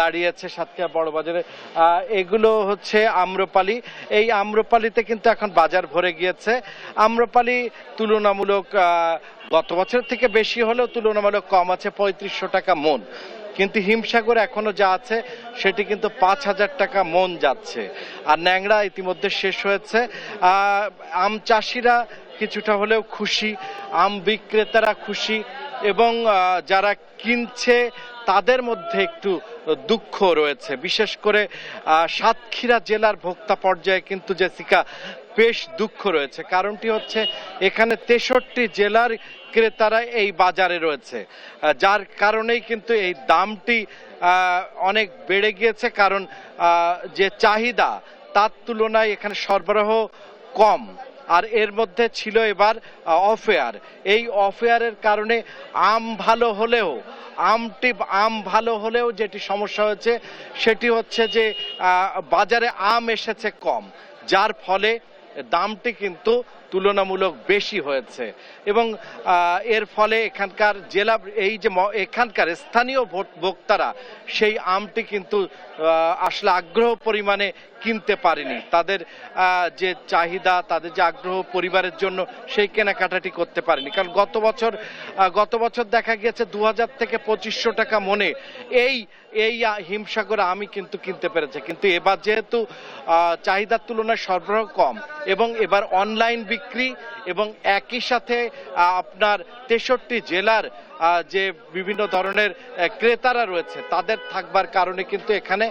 দাঁড়িয়েছে সাতক্ষীরা বড় বাজারে। এগুলো হচ্ছে আম্রপালি। এই আম্রপালিতে কিন্তু এখন বাজার ভরে গিয়েছে। আম্রপালি তুলনামূলক গত বছর থেকে বেশি হলেও তুলনামূলক কম আছে, 3500 টাকা মন। কিন্তু হিমসাগর এখনো যা আছে সেটি কিন্তু 5000 টাকা মন যাচ্ছে। আর ন্যাংরা ইতিমধ্যে শেষ হয়েছে। আম চাষিরা কিছুটা হলেও খুশি, আম বিক্রেতারা খুশি, এবং যারা কিনছে তাদের মধ্যে একটু দুঃখ রয়েছে। বিশেষ করে সাতক্ষীরা জেলার ভোক্তা পর্যায়ে কিন্তু জেসিকা বেশ দুঃখ রয়েছে। কারণটি হচ্ছে এখানে 63 জেলার ক্রেতারা এই বাজারে রয়েছে, যার কারণেই কিন্তু এই দামটি অনেক বেড়ে গিয়েছে। কারণ যে চাহিদা তার তুলনায় এখানে সরবরাহ কম, আর এর মধ্যে ছিল এবার অফেয়ার। এই অফেয়ারের কারণে আম ভালো হলেও যেটি সমস্যা হয়েছে সেটি হচ্ছে যে বাজারে আম এসেছে কম, যার ফলে দামটি কিন্তু তুলনামূলক বেশি হয়েছে এবং এর ফলে এখানকার এখানকার স্থানীয় ভোক্তারা সেই আমটি কিন্তু আসলে আগ্রহ পরিমাণে কিনতে পারেনি। তাদের যে চাহিদা, তাদের যে আগ্রহ পরিবারের জন্য সেই কেনাকাটাটি করতে পারেনি। কারণ গত বছর দেখা গিয়েছে 2000 থেকে 2500 টাকা মনে এই হিমসাগর আমি কিন্তু কিনতে পেরেছে। কিন্তু এবার যেহেতু চাহিদার তুলনায় সরবরাহ কম এবং এবার অনলাইন বিক্রি এবং একই সাথে আপনার 63 জেলার যে বিভিন্ন ধরনের ক্রেতারা রয়েছে তাদের থাকবার কারণে কিন্তু এখানে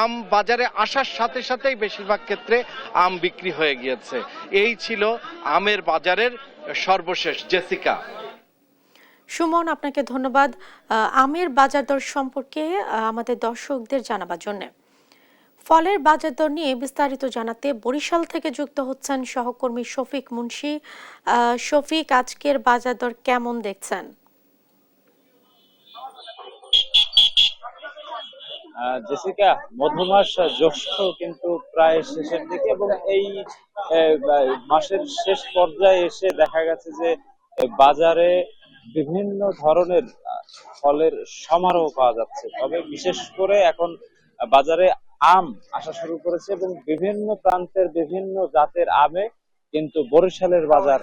আম বাজারে আসার সাথে সাথেই বেশিরভাগ ক্ষেত্রে আম বিক্রি হয়ে গিয়েছে। এই ছিল আমের বাজারের সর্বশেষ। জেসিকা। সুমন, আপনাকে ধন্যবাদ আমের বাজার দর সম্পর্কে আমাদের দর্শকদের জানাবার জন্য। ফলের বাজার দর নিয়ে বিস্তারিত জানাতে বরিশাল থেকে যুক্ত হচ্ছেন সহকর্মী শফিক মুন্সি। শফিক, আজকের বাজার দর কেমন দেখছেন? জেসিকা, মধুমাস জ্যৈষ্ঠ কিন্তু প্রায় শেষের দিকে এবং এই মাসের শেষ পর্যায়ে এসে দেখা গেছে যে বাজারে বিভিন্ন ধরনের ফলের সমারোহ পাওয়া যাচ্ছে। তবে বিশেষ করে এখন বাজারে আম আসা শুরু করেছে এবং বিভিন্ন প্রান্তের বিভিন্ন জাতের আমে কিন্তু বরিশালের বাজার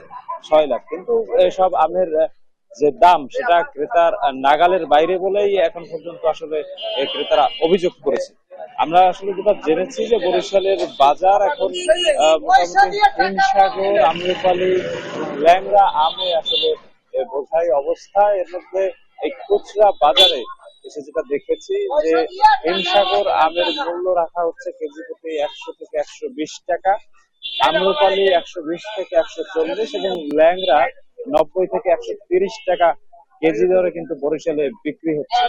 6 লাখ। কিন্তু এসব আমের যে দাম সেটা ক্রেতার নাগালের বাইরে বলেই এখন পর্যন্ত আসলে ক্রেতারা অভিযোগ করেছে। আমরা আসলে যেটা জেনেছি যে বরিশালের বাজার এখন মোটামুটি হিমসাগর, আম্রপালি, ল্যাংড়া আমে আসলে বোঝাই অবস্থা। এর মধ্যে এই খুচরা বাজারে এসে যেটা দেখেছি যে হিমসাগর আমের মূল্য রাখা হচ্ছে কেজি প্রতি 100 থেকে 120 টাকা, আম্রপালি 120 থেকে 140 এবং ল্যাংড়া 90 থেকে 130 টাকা কেজি দরে কিন্তু বরিশালে বিক্রি হচ্ছে।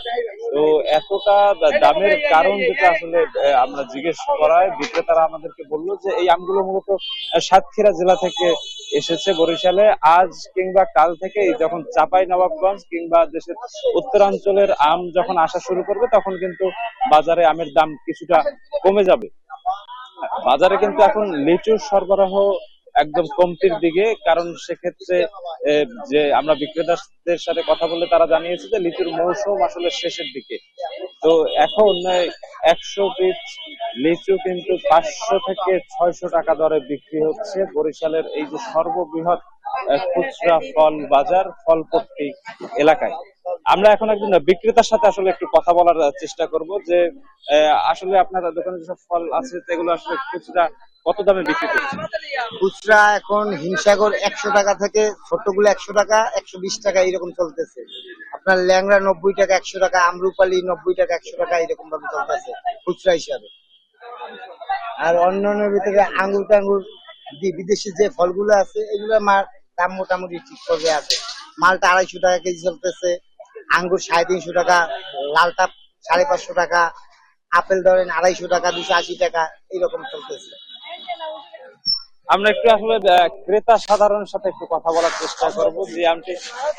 তো এতটা দামের কারণ যেটা আসলে আমরা জিজ্ঞেস করায় বিক্রেতারা আমাদেরকে বললো যে এই আমগুলো মূলত সাতক্ষীরা জেলা থেকে এসেছে বরিশালে। আজ কিংবা কাল থেকে যখন চাঁপাই নবাবগঞ্জ কিংবা দেশের উত্তরাঞ্চলের আম যখন আসা শুরু করবে তখন কিন্তু বাজারে আমের দাম কিছুটা কমে যাবে। বাজারে কিন্তু এখন লিচুর সরবরাহ একদম কমতির দিকে, কারণ সেক্ষেত্রে যে আমরা বিক্রেতাদের সাথে কথা বলে তারা জানিয়েছে যে লিচুর মৌসুম আসলে শেষের দিকে। তো এখন 100 পিস লিচু কিন্তু 500 থেকে 600 টাকা দরে বিক্রি হচ্ছে বরিশালের এই যে সর্ববৃহৎ খুচরা ফল বাজার, ফলপট্টি এলাকায়। আমরা এখন একজন বিক্রেতার সাথে আসলে একটু কথা বলার চেষ্টা করব যে আসলে আপনার দোকানে যেসব ফল আছে সেগুলো আসলে খুচরা কত দামে বিক্রি করছেন? খুচরা এখন হিমসাগর 100 টাকা থেকে ছোটগুলো 100 টাকা, 120 টাকা এরকম চলতেছে। আপনার ল্যাংড়া 90 টাকা, 100 টাকা, আমরুপালি 90 টাকা, 100 টাকা এরকম ভাবে চলতেছে খুচরা হিসাবে। আর অন্যান্যের ভিতরে আঙ্গুর টাঙ্গুর বিদেশি যে ফলগুলো আছে এগুলো দাম মোটামুটি ঠিক করে আছে। মালটা 250 টাকা কেজি চলতেছে, আঙ্গুর 350 টাকা, লালটা 550 টাকা, আপেল ধরেন 250 টাকা, 280 টাকা এইরকম চলতেছে। আমরা একটু আসলে ক্রেতা সাধারণের সাথে একটু কথা বলার চেষ্টা করব যে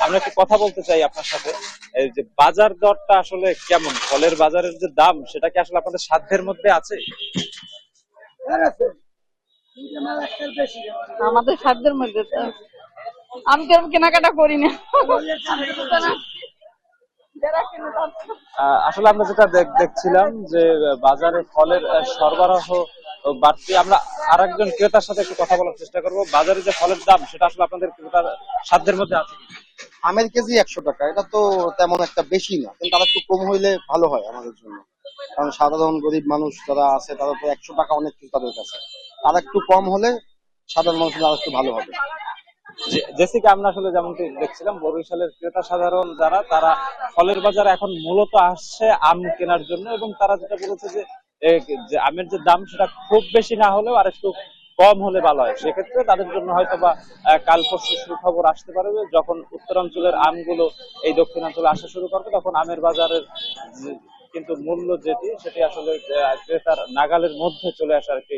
আমরা একটু কথা বলতে চাই আপনার সাথে। এই যে বাজার দরটা আসলে কেমন, ফলের বাজারের যে দাম সেটা কি আসলে আপনাদের সাধ্যের মধ্যে আছে? আমাদের সাধ্যের মধ্যে আমি কেমন কেনাকাটা করি না। আসলে আমরা যেটা দেখছিলাম যে বাজারে ফলের সরবরাহ বাড়তি। আমরা আরেকজন ক্রেতার সাথে একটু কথা বলার চেষ্টা করব। বাজারে যে ফলের দাম সেটা আসলে আপনাদের ক্রেতার সাধ্যের মধ্যে আছে? আমের কেজি 100 টাকা, এটা তো তেমন একটা বেশি না, কিন্তু আর একটু কম হইলে ভালো হয় আমাদের জন্য। কারণ সাধারণ গরিব মানুষ যারা আছে তারা তো 100 টাকা অনেক কিছু তাদের কাছে, আর একটু কম হলে সাধারণ মানুষের আর একটু ভালো হবে। জেসিকা, আমরা আসলে যেমনটি দেখছিলাম বরিশালের ক্রেতা সাধারণ যারা তারা ফলের বাজারে এখন মূলত আসছে আম কেনার জন্য এবং তারা যেটা বলেছে যে আমের যে দাম সেটা খুব বেশি না হলেও আর একটু কম হলে ভালো হয়। সেক্ষেত্রে তাদের জন্য হয়তো বা কাল পরশু সুখবর আসতে পারবে। যখন উত্তরাঞ্চলের আমগুলো এই দক্ষিণাঞ্চলে আসা শুরু করবে তখন আমের বাজারের কিন্তু মূল্য সেটি আসলে ক্রেতার নাগালের মধ্যে চলে আসার একটি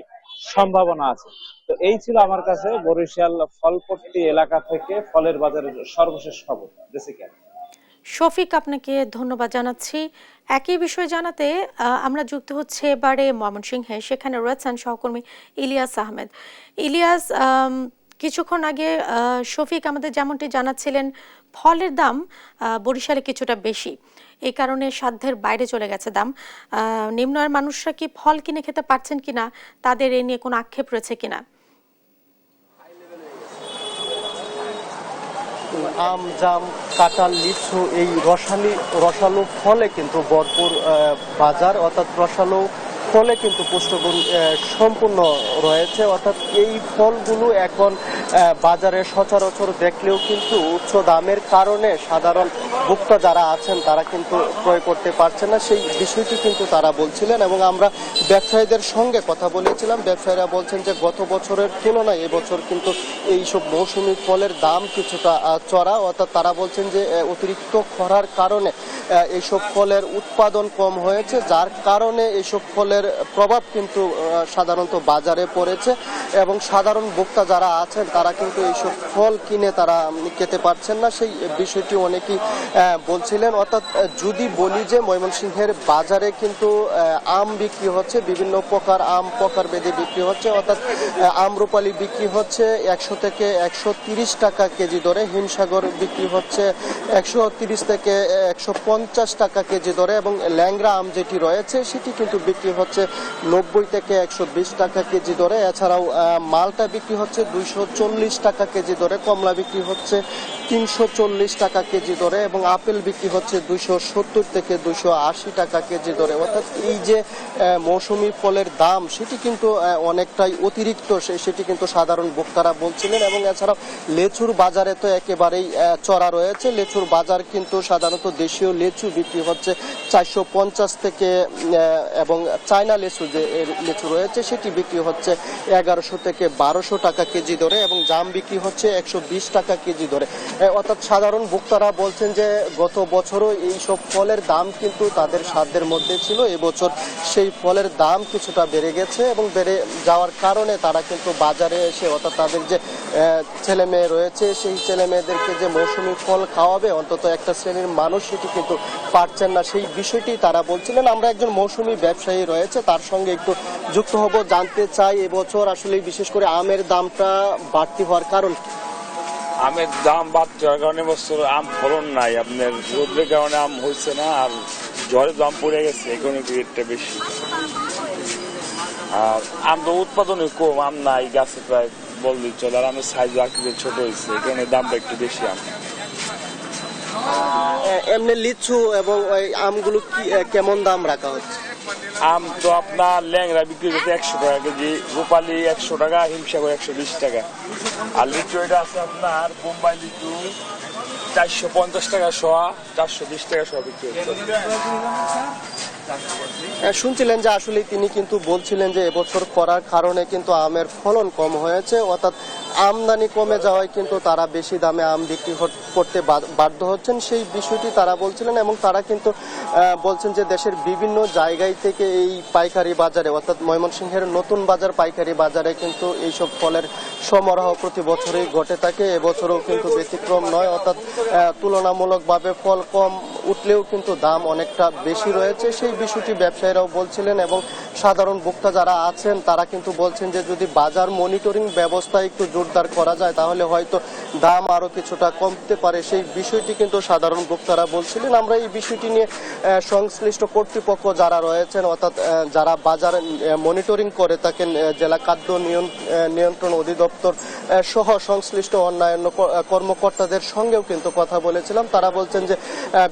সম্ভাবনা আছে। তো এই ছিল আমার কাছে বরিশাল ফলপট্টি এলাকা থেকে ফলের বাজারের সর্বশেষ খবর। জেসিকা। শফিক, আপনাকে ধন্যবাদ জানাচ্ছি। একই বিষয় জানাতে আমরা যুক্ত হচ্ছে এবারে ময়মনসিংহে, সেখানে রয়েছেন সহকর্মী ইলিয়াস আহমেদ। ইলিয়াস, কিছুক্ষণ আগে শফিক আমাদের যেমনটি জানাচ্ছিলেন, ফলের দাম বরিশালে কিছুটা বেশি, এই কারণে সাধ্যের বাইরে চলে গেছে দাম। নিম্ন আয়ের মানুষরা কি ফল কিনে খেতে পারছেন কিনা, তাদের এ নিয়ে কোনো আক্ষেপ রয়েছে কিনা? আম, জাম, কাঁঠাল, লিচু এই রসালো ফলে কিন্তু ভরপুর বাজার, অর্থাৎ রসালো ফলে কিন্তু পুষ্টিগুণ সম্পূর্ণ রয়েছে। অর্থাৎ এই ফলগুলো এখন বাজারে সচরাচর দেখলেও কিন্তু উচ্চ দামের কারণে সাধারণ ভোক্তা যারা আছেন তারা কিন্তু ক্রয় করতে পারছেন না, সেই বিষয়টি কিন্তু তারা বলছিলেন। এবং আমরা ব্যবসায়ীদের সঙ্গে কথা বলেছিলাম, ব্যবসায়ীরা বলছেন যে গত বছরের তুলনায় এবছর কিন্তু এইসব মৌসুমি ফলের দাম কিছুটা চড়া। অর্থাৎ তারা বলছেন যে অতিরিক্ত খরার কারণে এইসব ফলের উৎপাদন কম হয়েছে, যার কারণে এইসব ফলের প্রভাব কিন্তু সাধারণত বাজারে পড়েছে এবং সাধারণ ভোক্তা যারা আছেন তারা কিন্তু এইসব ফল কিনে তারা খেতে পারছেন না, সেই বিষয়টি অনেকেই বলছিলেন। অর্থাৎ যদি বলি যে ময়মনসিংহের বাজারে কিন্তু আম বিক্রি হচ্ছে, বিভিন্ন প্রকার আম প্রকার বেঁধে বিক্রি হচ্ছে। অর্থাৎ আম্রপালি বিক্রি হচ্ছে 100 থেকে 130 টাকা কেজি দরে, হিমসাগর বিক্রি হচ্ছে 130 থেকে 150 টাকা কেজি দরে, এবং ল্যাংড়া আম যেটি রয়েছে সেটি কিন্তু বিক্রি হচ্ছে 90 থেকে 120 টাকা কেজি দরে। এছাড়াও মালটা বিক্রি হচ্ছে 240 টাকা কেজি দরে, কমলা বিক্রি হচ্ছে 340 টাকা কেজি দরে, এবং আপেল বিক্রি হচ্ছে 270 থেকে 280 টাকা কেজি দরে। অর্থাৎ এই যে মৌসুমি ফলের দাম সেটি কিন্তু অনেকটাই অতিরিক্ত, সেটি কিন্তু সাধারণ ভোক্তারা বলছিলেন। এবং এছাড়াও লেচুর বাজারে তো একেবারেই চড়া রয়েছে। লেচুর বাজার কিন্তু সাধারণত দেশীয় লেচু বিক্রি হচ্ছে 450 থেকে, এবং চায়না লেচু যে লেচু রয়েছে সেটি বিক্রি হচ্ছে 1100 থেকে 1200 টাকা কেজি দরে, এবং জাম বিক্রি হচ্ছে 120 টাকা কেজি দরে। অর্থাৎ সাধারণ ভোক্তারা বলছেন যে গত বছরও এইসব ফলের দাম কিন্তু তাদের সাধ্যের মধ্যে ছিল, এবছর সেই ফলের দাম কিছুটা বেড়ে গেছে, এবং বেড়ে যাওয়ার কারণে তারা কিন্তু বাজারে এসে, অর্থাৎ তাদের যে ছেলে মেয়ে রয়েছে সেই ছেলে মেয়েদেরকে যে মৌসুমি ফল খাওয়াবে অন্তত একটা শ্রেণীর মানুষ সেটি কিন্তু পারছেন না, সেই বিষয়টি তারা বলছিলেন। আমরা একজন মৌসুমি ব্যবসায়ী রয়েছে তার সঙ্গে একটু যুক্ত হব, জানতে চাই এবছর আসলে বিশেষ করে আমের দামটা বাড়তি হওয়ার কারণ কি? আমের দাম বাড়তে হওয়ার কারণে বছর আম ফলন নাই, আপনার রোদের কারণে আম হচ্ছে না, আর ঝড়ের দাম পড়ে গেছে, এই কারণে রেটটা বেশি। আর আম তো উৎপাদনে কম, আম নাই গাছে প্রায় বললেই চলে, আর আমের সাইজ আকৃতি ছোট হয়েছে, এই কারণে দামটা একটু বেশি। আম এমনি লিচু এবং ওই আমগুলো কি কেমন দাম রাখা হচ্ছে? আম তো আপনার ল্যাংড়া বিক্রি করতে 100 টাকা কেজি, রূপালি 100 টাকা, হিমসাগর 120 টাকা। আর লিচু এটা আছে আপনার বোম্বাই লিচু 450 টাকা শোয়া, 420 টাকা শোয়া বিক্রি হচ্ছে। শুনছিলেন যে আসলে তিনি কিন্তু বলছিলেন যে এবছর করার কারণে কিন্তু আমের ফলন কম হয়েছে, অর্থাৎ আমদানি কমে যাওয়ায় কিন্তু তারা বেশি দামে আম বিক্রি করতে বাধ্য হচ্ছেন, সেই বিষয়টি তারা বলছিলেন। এবং তারা কিন্তু বলছেন যে দেশের বিভিন্ন জায়গায় থেকে এই পাইকারি বাজারে, অর্থাৎ ময়মনসিংহের নতুন বাজার পাইকারি বাজারে কিন্তু এইসব ফলের সমারোহ প্রতি বছরই ঘটে থাকে, এবছরও কিন্তু ব্যতিক্রম নয়। অর্থাৎ তুলনামূলকভাবে ফল কম উঠলেও কিন্তু দাম অনেকটা বেশি রয়েছে, সেই বিষয়টি ব্যবসায়ীরাও বলছিলেন। এবং সাধারণ ভোক্তা যারা আছেন তারা কিন্তু বলছেন যে যদি বাজার মনিটরিং ব্যবস্থা একটু জোরদার করা যায় তাহলে হয়তো দাম আরো কিছুটা কমতে পারে, সেই বিষয়টি কিন্তু সাধারণ ভোক্তারা বলছিলেন। আমরা এই বিষয়টি নিয়ে সংশ্লিষ্ট কর্তৃপক্ষ যারা রয়েছেন, অর্থাৎ যারা বাজার মনিটরিং করে থাকেন, জেলা খাদ্য নিয়ন্ত্রণ অধিদপ্তর সহ সংশ্লিষ্ট অন্যান্য কর্মকর্তাদের সঙ্গেও কিন্তু কথা বলেছিলাম। তারা বলছেন যে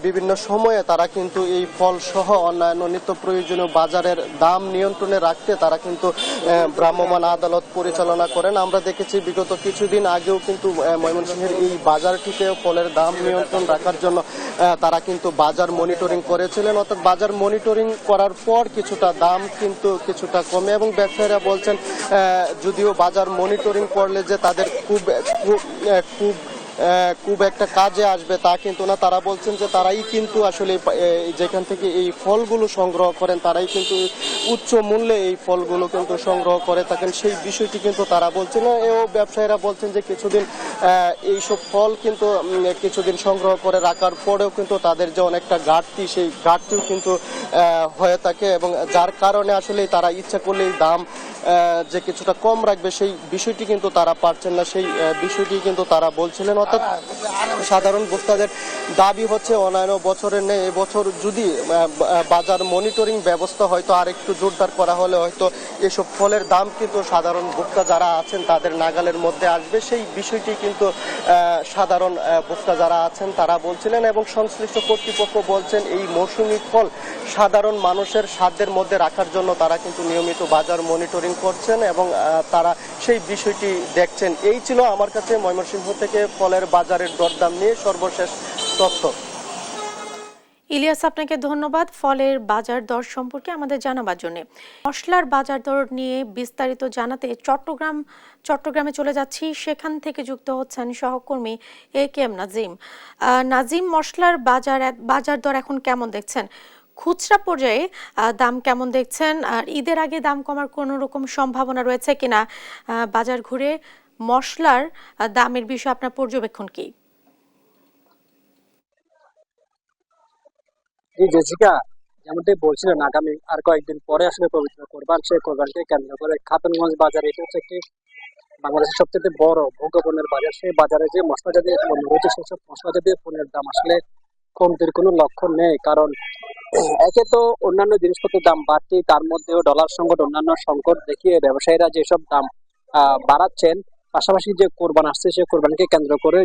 বিভিন্ন সময়ে তারা কিন্তু এই ফল সহ অন্যান্য নিত্য প্রয়োজনীয় বাজারের দাম নিয়ন্ত্রণে রাখতে তারা কিন্তু ভ্রাম্যমাণ আদালত পরিচালনা করেন। আমরা দেখেছি বিগত কিছুদিন আগেও কিন্তু ময়মনসিংহের এই বাজারটিতে ফলের দাম নিয়ন্ত্রণ রাখার জন্য তারা কিন্তু বাজার মনিটরিং করেছিলেন। অর্থাৎ বাজার মনিটরিং করার পর কিছুটা দাম কিন্তু কিছুটা কমে, এবং ব্যবসায়ীরা বলছেন যদিও বাজার মনিটরিং করলে যে তাদের খুব খুব একটা কাজে আসবে তা কিন্তু না। তারা বলছেন যে তারাই কিন্তু আসলে যেখান থেকে এই ফলগুলো সংগ্রহ করেন তারাই কিন্তু উচ্চ মূল্যে এই ফলগুলো কিন্তু সংগ্রহ করে থাকেন, সেই বিষয়টি কিন্তু তারা বলছেন। এও ব্যবসায়ীরা বলছেন যে কিছুদিন এইসব ফল কিন্তু কিছুদিন সংগ্রহ করে রাখার পরেও কিন্তু তাদের যে অনেকটা ঘাটতি, সেই ঘাটতিও কিন্তু হয়ে থাকে এবং যার কারণে আসলে তারা ইচ্ছা করলেই দাম যে কিছুটা কম রাখবে সেই বিষয়টি কিন্তু তারা পারছেন না, সেই বিষয়টি কিন্তু তারা বলছিলেন। অর্থাৎ সাধারণ ভোক্তাদের দাবি হচ্ছে অন্যান্য বছরের নেই এবছর যদি বাজার মনিটরিং ব্যবস্থা হয়তো আরেকটু জোরদার করা হলে হয়তো এসব ফলের দাম কিন্তু সাধারণ ভোক্তা যারা আছেন তাদের নাগালের মধ্যে আসবে, সেই বিষয়টি কিন্তু সাধারণ ভোক্তা যারা আছেন তারা বলছিলেন। এবং সংশ্লিষ্ট কর্তৃপক্ষ বলছেন এই মৌসুমি ফল সাধারণ মানুষের সাধ্যের মধ্যে রাখার জন্য তারা কিন্তু নিয়মিত বাজার মনিটরিং করছেন এবং তারা সেই বিষয়টি দেখছেন। এই ছিল আমার কাছে ময়মনসিংহ থেকে ফলের বাজারের দরদাম নিয়ে সর্বশেষ তথ্য। ইলিয়াস, আপনাকে ধন্যবাদ ফলের বাজার দর সম্পর্কে আমাদের জানাবার জন্য। মশলার বাজার দর নিয়ে বিস্তারিত জানাতে চট্টগ্রামে চলে যাচ্ছি, সেখান থেকে যুক্ত হচ্ছেন সহকর্মী AKM নাজিম। নাজিম, মশলার বাজার দর এখন কেমন দেখছেন? খুচরা পর্যায়ে দাম কেমন দেখছেন? আর ঈদের আগে দাম কমার কোনো রকম সম্ভাবনা রয়েছে কিনা? বাজার ঘুরে মশলার দামের বিষয়ে আপনার পর্যবেক্ষণ কি? জি জেসিকা, যেমনটি বলছিলেন আগামী আর কয়েকদিন পরে আসলে পবিত্র কোরবান, সেই কোরবানকে কেন্দ্র করে খাতুনগঞ্জ বাজার এটি হচ্ছে একটি বাংলাদেশের সবচেয়ে বড় ভোগ্যপণ্যের বাজার। সেই বাজারে যে মশলা জাতীয় পণ্য রয়েছে সেসব মশলা জাতীয় পণ্যের দাম আসলে কমতির কোনো লক্ষণ নেই। কারণ একে তো অন্যান্য জিনিসপত্রের দাম বাড়তি, তার মধ্যেও ডলার সংকট অন্যান্য সংকট দেখিয়ে ব্যবসায়ীরা যেসব দাম বাড়াচ্ছেন, পাশাপাশি যে কোরবান আসছে সেই কোরবানকে কেন্দ্র করে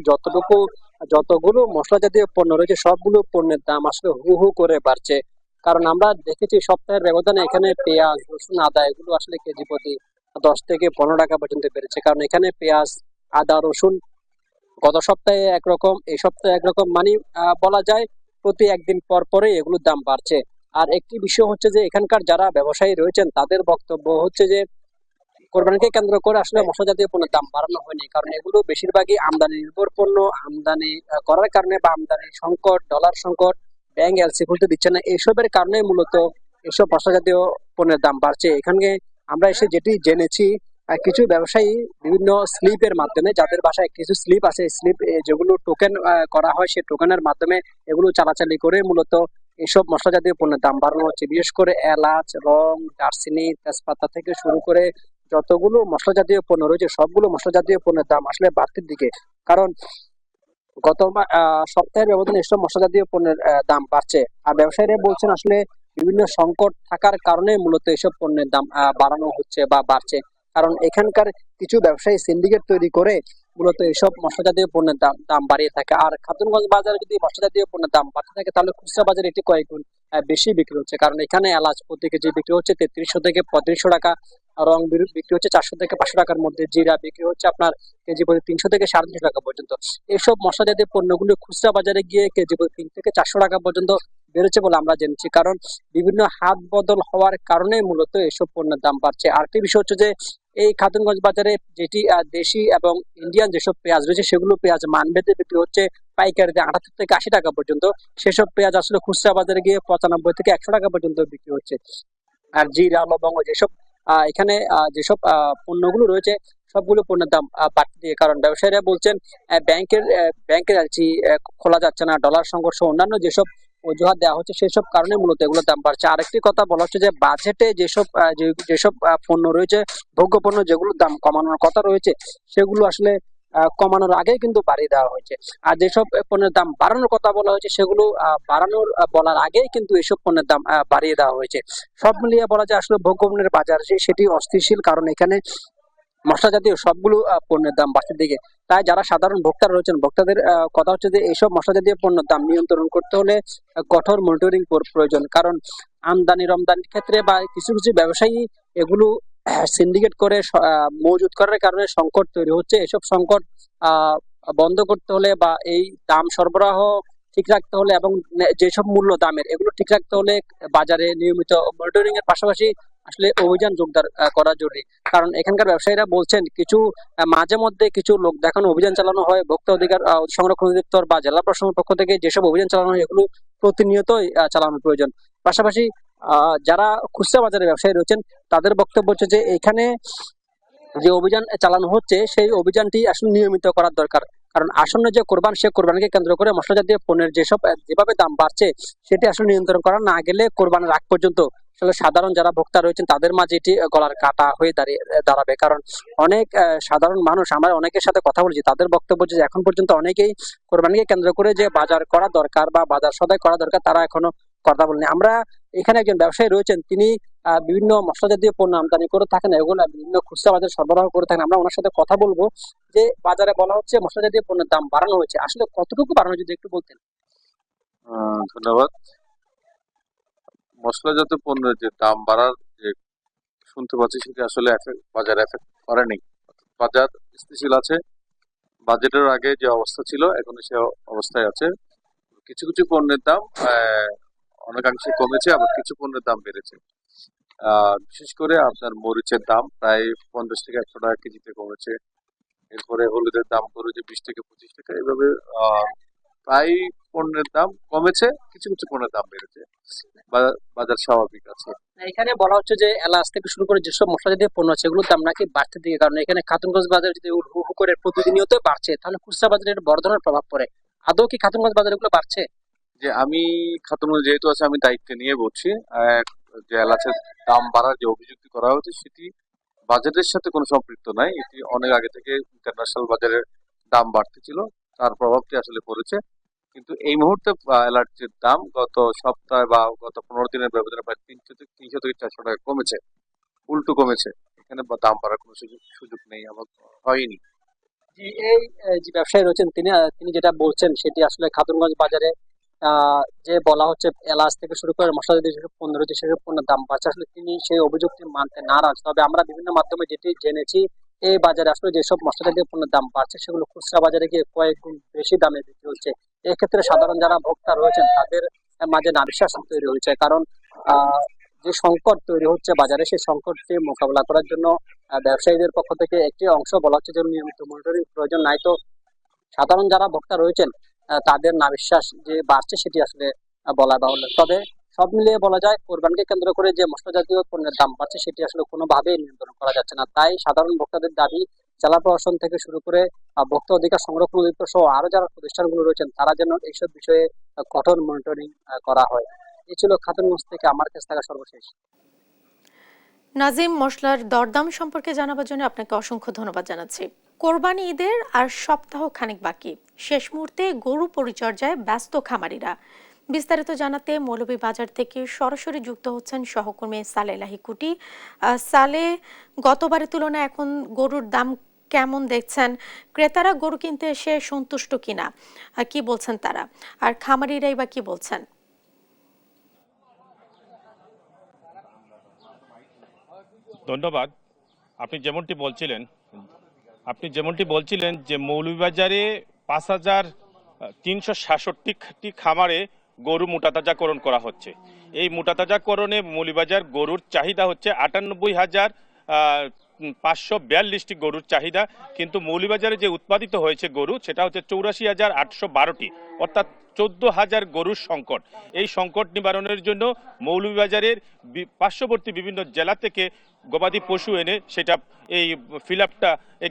যতগুলো মশলা জাতীয় পণ্য রয়েছে সবগুলো পণ্যের দাম আসলে হু হু করে বাড়ছে। কারণ আমরা দেখেছি সপ্তাহের ব্যবধানে এখানে পেঁয়াজ, রসুন, আদা এগুলো আসলে কেজি প্রতি 10 থেকে 15 টাকা পর্যন্ত বেড়েছে। কারণ এখানে পেঁয়াজ, আদা, রসুন গত সপ্তাহে একরকম, এই সপ্তাহে একরকম, মানে বলা যায় প্রতি একদিন পর পরে এগুলোর দাম বাড়ছে। আর একটি বিষয় হচ্ছে যে এখানকার যারা ব্যবসায়ী রয়েছেন তাদের বক্তব্য হচ্ছে যে কোরবানিকে কেন্দ্র করে আসলে মশলা জাতীয় পণ্যের দাম বাড়ানো হয়নি, কারণ এগুলো বেশিরভাগই আমদানি নির্ভর পণ্য। আমদানি করার কারণে বা আমদানি সংকট, ডলার সংকট, ব্যাংক এলসি খুলতে দিচ্ছে না, এইসবের কারণে মূলত এসব মশলা জাতীয় পণ্যের দাম বাড়ছে। এখানে আমরা এসে যেটি জেনেছি, কিছু ব্যবসায়ী বিভিন্ন স্লিপের মাধ্যমে, যাদের বাসায় কিছু স্লিপ আছে, স্লিপ যেগুলো টোকেন করা হয় সেই টোকেনের মাধ্যমে এগুলো চালাচালি করে মূলত এসব মশলা জাতীয় পণ্যের দাম বাড়ানো হচ্ছে। বিশেষ করে এলাচ, লং, দারচিনি, তেজপাতা থেকে শুরু করে যতগুলো মশলা জাতীয় পণ্য রয়েছে সবগুলো মশলা জাতীয় পণ্যের দাম আসলে বাড়তির দিকে। কারণ গত সপ্তাহের ব্যবধানে এসব মশলা জাতীয় পণ্যের দাম বাড়ছে। আর ব্যবসায়ীরা বলছেন আসলে বিভিন্ন সংকট থাকার কারণে মূলত এসব পণ্যের দাম বাড়ানো হচ্ছে বা বাড়ছে। কারণ এখানকার কিছু ব্যবসায়ী সিন্ডিকেট তৈরি করে মূলত এসব মশলা জাতীয় পণ্যের দাম বাড়িয়ে থাকে। আর খাতুনগঞ্জ বাজারে যদি মশলা জাতীয় পণ্যের দাম বাড়তে থাকে তাহলে খুচরা বাজারে এটি কয়েক গুণ বেশি বিক্রি হচ্ছে। কারণ এখানে এলাচ প্রতি কেজি বিক্রি হচ্ছে 3300 থেকে 3500 টাকা, রং বিক্রি হচ্ছে 400 থেকে 500 টাকার মধ্যে, জিরা বিক্রি হচ্ছে আপনার কেজি প্রতি 300 থেকে 350 টাকা পর্যন্ত। এইসব মশলা জাতীয় পণ্যগুলো খুচরা বাজারে গিয়ে কেজি প্রতি 3 থেকে 400 টাকা পর্যন্ত বেড়েছে বলে আমরা জেনেছি। কারণ বিভিন্ন হাত বদল হওয়ার কারণে মূলত এসব পণ্যের দাম বাড়ছে। আরেকটি বিষয় হচ্ছে যে এই খাতুনগঞ্জ বাজারে যেটি দেশি এবং ইন্ডিয়ান যেসব পেঁয়াজ রয়েছে সেগুলো পেঁয়াজ মানভেদে বিক্রি হচ্ছে পাইকারিতে 78 থেকে 80 টাকা পর্যন্ত। সেসব পেঁয়াজ আসলে খুচরা বাজারে গিয়ে 95 থেকে 100 টাকা পর্যন্ত বিক্রি হচ্ছে। আর জিরা, লবঙ্গ যেসব এখানে যেসব পণ্যগুলো রয়েছে সবগুলো পণ্যের দাম বাড়তে দিয়ে। কারণ ব্যবসায়ীরা বলছেন ব্যাংকের খোলা যাচ্ছে না, ডলার সংকট সহ অন্যান্য যেসব অজুহাত দেওয়া হচ্ছে সেসব কারণে মূলত এগুলোর দাম বাড়ছে। আরেকটি কথা বলা হচ্ছে যে বাজেটে যেসব পণ্য রয়েছে, ভোগ্য পণ্য যেগুলোর দাম কমানোর কথা রয়েছে সেগুলো আসলে কমানোর আগেই কিন্তু বাড়িয়ে দেওয়া হয়েছে। আর যেসব পণ্যের দাম বাড়ানোর কথা বলা হয়েছে সেগুলো বলার আগেই কিন্তু এসব পণ্যের দাম বাড়িয়ে দেওয়া হয়েছে। সব মিলিয়ে বলা যায় আসলে ভোগ্য পণ্যের বাজার সেটি অস্থিতিশীল, কারণ এখানে মশলা জাতীয় সবগুলো পণ্যের দাম বাড়তির দিকে। তাই যারা সাধারণ ভোক্তারা রয়েছেন ভোক্তাদের কথা হচ্ছে যে এইসব মশলা জাতীয় পণ্যের দাম নিয়ন্ত্রণ করতে হলে কঠোর মনিটরিং প্রয়োজন। কারণ আমদানি রমদানির ক্ষেত্রে বা কিছু কিছু ব্যবসায়ী এগুলো সিন্ডিকেট করে মজুত করার কারণে সংকট তৈরি হচ্ছে। এসব সংকট বন্ধ করতে হলে বা এই দাম সরবরাহ ঠিক রাখতে হলে এবং যেসব মূল্য দামের এগুলো ঠিক রাখতে হলে বাজারে নিয়মিত মনিটরিং এর পাশাপাশি আসলে অভিযান জোরদার করা জরুরি। কারণ এখানকার ব্যবসায়ীরা বলছেন কিছু মাঝে মধ্যে কিছু লোক দেখানো অভিযান চালানো হয় ভোক্তা অধিকার সংরক্ষণ অধিদপ্তর বা জেলা প্রশাসনের পক্ষ থেকে যেসব অভিযান চালানো হয় এগুলো প্রতিনিয়তই চালানো প্রয়োজন। পাশাপাশি যারা খুচরা বাজারে ব্যবসায়ী রয়েছেন তাদের বক্তব্য হচ্ছে যে এখানে যে অভিযান চালানো হচ্ছে সেই অভিযানটি আসলে নিয়মিত করার দরকার। কারণ আসন্ন যে কোরবান সে কোরবানিকে কেন্দ্র করে মশলা জাতীয় পণ্যের যেভাবে দাম বাড়ছে সেটি আসলে নিয়ন্ত্রণ করা না গেলে কোরবানের আগ পর্যন্ত আসলে সাধারণ যারা ভোক্তা রয়েছেন তাদের মাঝে এটি গলার কাটা হয়ে দাঁড়াবে। কারণ অনেক সাধারণ মানুষ, আমরা অনেকের সাথে কথা বলছি, তাদের বক্তব্য যে এখন পর্যন্ত অনেকেই কোরবানিকে কেন্দ্র করে যে বাজার করা দরকার বা বাজার সদাই করা দরকার তারা এখনো কথা বলেনি। আমরা এখানে একজন ব্যবসায়ী রয়েছেন, তিনি বিভিন্ন মশলা জাতীয় পণ্য আমদানি করে থাকেন, এগুলো বিভিন্ন খুচরা বাজার সরবরাহ করে থাকেন। আমরা ওনার সাথে কথা বলবো যে বাজারে বলা হচ্ছে মশলা জাতীয় পণ্যের দাম বাড়ানো হয়েছে, আসলে কতটুকু বাড়ানো যদি একটু বলতেন। ধন্যবাদ। মশলাজাত পণ্যের যে দাম বাড়ার যে শুনতে পাচ্ছি সেটা আসলে বাজারে এফেক্ট করেনি। বাজার স্থিতিশীল আছে, বাজেটের আগে যে অবস্থা ছিল এখন সে অবস্থায় আছে। কিছু কিছু পণ্যের দাম অনেকাংশে কমেছে, আবার কিছু পণ্যের দাম বেড়েছে। বিশেষ করে আপনার মরিচের দাম প্রায় 50 থেকে 100 টাকা কেজিতে কমেছে। এরপরে হলুদের দাম করেছে 20 থেকে 25 টাকা। এইভাবে প্রায় পণ্যের দাম কমেছে, কিছু কিছু পণ্যের দাম বেড়েছে। বাজার স্বাভাবিক আছে। এখানে বলা হচ্ছে যে এলাচ থেকে শুরু করে যেসব মশলা জাতীয় পণ্য আছে এগুলোর দাম নাকি বাড়তে দিকে, কারণ এখানে খাতুনগঞ্জ বাজার যদি হু হু করে প্রতিনিয়ত বাড়ছে তাহলে খুচরা বাজারে একটা বড় ধরনের প্রভাব পড়ে। আদৌ কি খাতুনগঞ্জ বাজারে এগুলো বাড়ছে? যে আমি খাতুনগঞ্জ যেহেতু আছে আমি দায়িত্বে নিয়ে বলছি, যে এলাচের দাম বাড়ার যে অভিযোগটি করা হয়েছে সেটি বাজেটের সাথে কোনো সম্পৃক্ত নাই। এটি অনেক আগে থেকে ইন্টারন্যাশনাল বাজারের দাম বাড়তে ছিল, তার প্রভাবটি আসলে পড়েছে। কিন্তু এই মুহূর্তে এলাচির দাম গত সপ্তাহে বা গত 15 দিনের ব্যবধানে প্রায় 300 থেকে 400 টাকা কমেছে, উল্টো কমেছে। এখানে দাম বাড়ার কোনো সুযোগ নেই, আমার হয়নি। এই যে ব্যবসায়ী রয়েছেন তিনি যেটা বলছেন সেটি আসলে খাতুনগঞ্জ বাজারে যে বলা হচ্ছে এলাচ থেকে শুরু করে মশলা জাতীয় যেসব পণ্য রয়েছে সেসব পণ্যের দাম বাড়ছে, আসলে তিনি সেই অভিযোগটি মানতে নারাজ। তবে আমরা বিভিন্ন মাধ্যমে যেটি জেনেছি এই বাজারে আসলে যেসব মশলা জাতীয় পণ্যের দাম বাড়ছে সেগুলো খুচরা বাজারে গিয়ে কয়েক গুণ বেশি দামে বিক্রি হচ্ছে। এক্ষেত্রে সাধারণ যারা ভোক্তা রয়েছেন তাদের মাঝে নাবিশ্বাস তৈরি হয়েছে। কারণ যে সংকট তৈরি হচ্ছে বাজারে সেই সংকটকে মোকাবিলা করার জন্য ব্যবসায়ীদের পক্ষ থেকে একটি অংশ বলা হচ্ছে যে নিয়মিত মনিটরিং প্রয়োজন, নাই তো সাধারণ যারা ভোক্তা রয়েছেন তাদের নাবিশ্বাস যে বাড়ছে সেটি আসলে বলা বাহুল্য। তবে সব মিলিয়ে বলা যায় কোরবানিকে কেন্দ্র করে যে মশলা জাতীয় পণ্যের দাম বাড়ছে সেটি আসলে কোনোভাবেই নিয়ন্ত্রণ করা যাচ্ছে না। তাই সাধারণ ভোক্তাদের দাবি জেলা প্রশাসন থেকে শুরু করে ভোক্তা অধিকার সংরক্ষণ অধিদপ্তর সহ আরো যারা প্রতিষ্ঠানগুলো রয়েছেন তারা যেন এইসব বিষয়ে কঠোর মনিটরিং করা হয়। এই ছিল খাতুনগঞ্জ থেকে আমার কাছে থাকা সর্বশেষ। নাজিম, মশলার দরদাম সম্পর্কে জানাবার জন্য আপনাকে অসংখ্য ধন্যবাদ জানাচ্ছি। কোরবানি ঈদের আর সপ্তাহ খানিক বাকি, শেষ মুহূর্তে গরু পরিচর্যায় ব্যস্ত খামারিরা। বিস্তারিত জানাতে মৌলভীবাজার থেকে সরাসরি যুক্ত হচ্ছেন সহকর্মী সালে লাহিকুটি। সালে, গতবারের তুলনায় এখন গরুর দাম কেমন দেখছেন? ক্রেতারা গরু কিনতে এসে সন্তুষ্ট কিনা, কি বলছেন তারা, আর খামারিরাই বা কি বলছেন? ধন্যবাদ। আপনি যেমনটি বলছিলেন যে মৌলভীবাজারে 5366টি খামারে গরু মোটাতাজাকরণ করা হচ্ছে। এই মোটাতাজাকরণে মৌলভীবাজার গরুর চাহিদা হচ্ছে 58,542টি গরুর চাহিদা, কিন্তু মৌলভীবাজারে যে উৎপাদিত হয়েছে গরু সেটা হচ্ছে 84,812টি, অর্থাৎ 14,000 গরুর সংকট। এই সংকট নিবারণের জন্য মৌলভীবাজারের পার্শ্ববর্তী বিভিন্ন জেলা থেকে গবাদি পশু এনে সেটা এই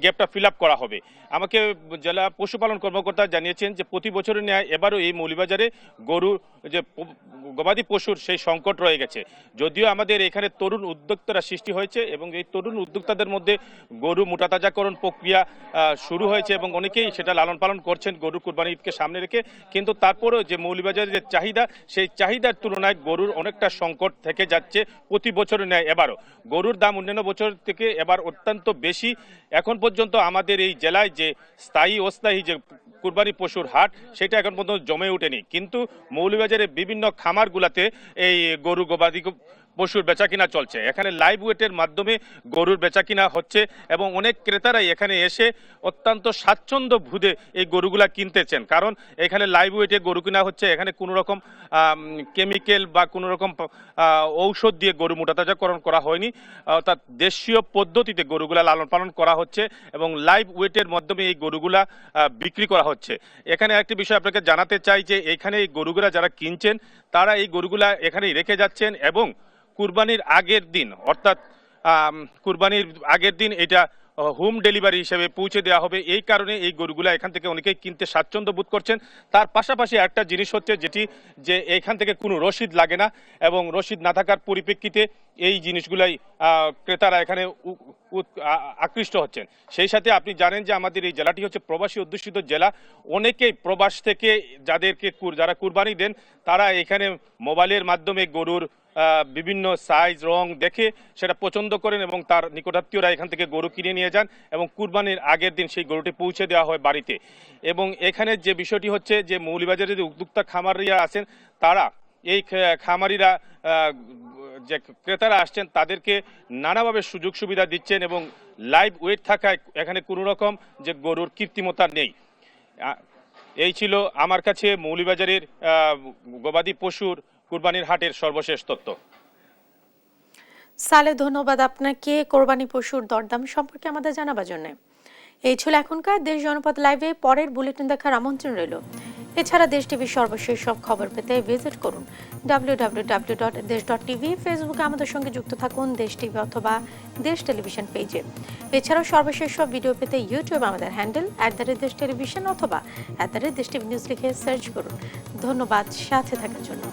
গ্যাপটা ফিল আপ করা হবে। আমাকে জেলা পশুপালন কর্মকর্তা জানিয়েছেন যে প্রতি বছরের ন্যায় এবারও এই মৌলভীবাজারে গরু যে গবাদি পশুর সেই সংকট রয়ে গেছে। যদিও আমাদের এখানে তরুণ উদ্যোক্তারা সৃষ্টি হয়েছে এবং এই তরুণ উদ্যোক্তাদের মধ্যে গরু মোটাতাজাকরণ প্রক্রিয়া শুরু হয়েছে এবং অনেকেই সেটা লালন পালন করছেন গরু কুরবানি ঈদকে সামনে রেখে। কিন্তু তারপরেও যে মৌলভীবাজারের যে চাহিদা সেই চাহিদার তুলনায় গরুর অনেকটা সংকট থেকে যাচ্ছে প্রতি বছরের ন্যায় এবারও। গরুর দাম অন্যান্য বছর থেকে এবার অত্যন্ত বেশি। এখন পর্যন্ত আমাদের এই জেলায় যে স্থায়ী অস্থায়ী যে কুরবানি পশুর হাট সেটা এখন পর্যন্ত জমে ওঠেনি, কিন্তু মৌলভীবাজারের বিভিন্ন খামারগুলোতে এই গরু গবাদি পশুর বেচাকিনা চলছে। এখানে লাইভ ওয়েটের মাধ্যমে গরুর বেচাকিনা হচ্ছে এবং অনেক ক্রেতারাই এখানে এসে অত্যন্ত স্বাচ্ছন্দ্য ভুদে এই গরুগুলা কিনতেছেন, কারণ এখানে লাইভ ওয়েটের গরু কিনা হচ্ছে, এখানে কোনো রকম কেমিক্যাল বা কোনো রকম ঔষধ দিয়ে গরু মোটাতাজাকরণ করা হয়নি, অর্থাৎ দেশীয় পদ্ধতিতে গরুগুলা লালন পালন করা হচ্ছে এবং লাইভ ওয়েটের মাধ্যমে এই গরুগুলা বিক্রি করা হচ্ছে। এখানে একটি বিষয় আপনাকে জানাতে চাই যে এখানে এই গরুগুলা যারা কিনছেন তারা এই গরুগুলা এখানেই রেখে যাচ্ছেন এবং কুরবানির আগের দিন, অর্থাৎ কুরবানির আগের দিন এটা হোম ডেলিভারি হিসেবে পৌঁছে দেওয়া হবে। এই কারণে এই গরুগুলা এখান থেকে অনেকেই কিনতে স্বাচ্ছন্দ্য বোধ করছেন। তার পাশাপাশি একটা জিনিস হচ্ছে যেটি যে এখান থেকে কোনো রসিদ লাগে না এবং রসিদ না থাকার পরিপ্রেক্ষিতে এই জিনিসগুলাই ক্রেতারা এখানে আকৃষ্ট হচ্ছেন। সেই সাথে আপনি জানেন যে আমাদের এই জেলাটি হচ্ছে প্রবাসী অধ্যুষিত জেলা। অনেকেই প্রবাস থেকে যারা কুরবানি দেন তারা এখানে মোবাইলের মাধ্যমে গরুর বিভিন্ন সাইজ রং দেখে সেটা পছন্দ করেন এবং তার নিকটাত্মীয়রা এখান থেকে গরু কিনে নিয়ে যান এবং কুরবানির আগের দিন সেই গরুটি পৌঁছে দেওয়া হয় বাড়িতে। এবং এখানে যে বিষয়টি হচ্ছে যে মৌলভীবাজারে যে উদ্যোক্তা খামারিরা আছেন তারা এই খামারিরা যে ক্রেতারা আসছেন তাদেরকে নানাভাবে সুযোগ সুবিধা দিচ্ছেন এবং লাইভ ওয়েট থাকায় এখানে কোনো রকম যে গরুর কৃত্রিমতা নেই। এই ছিল আমার কাছে মৌলভীবাজারের গবাদি পশুর কুরবানির হাটের সর্বশেষ তথ্য। সালে, ধন্যবাদ আপনাকে কোরবানি পশুর দরদাম সম্পর্কে আমাদের জানাবার জন্য। এই ছিল এখনকার দেশ জনপদ লাইভে। পরের বুলেটিন দেখার আমন্ত্রণ রইল। এছাড়া দেশ টিভির সর্বশেষ সব খবর পেতে ভিজিট করুন www.desh.tv। ফেসবুকে আমাদের সঙ্গে যুক্ত থাকুন দেশ টিভি অথবা দেশ টেলিভিশন পেজে। এছাড়াও সর্বশেষ সব ভিডিও পেতে ইউটিউবে আমাদের হ্যান্ডেল @দেশ টেলিভিশন অথবা @দেশ টিভি নিউজ লিখে সার্চ করুন। ধন্যবাদ সাথে থাকার জন্য।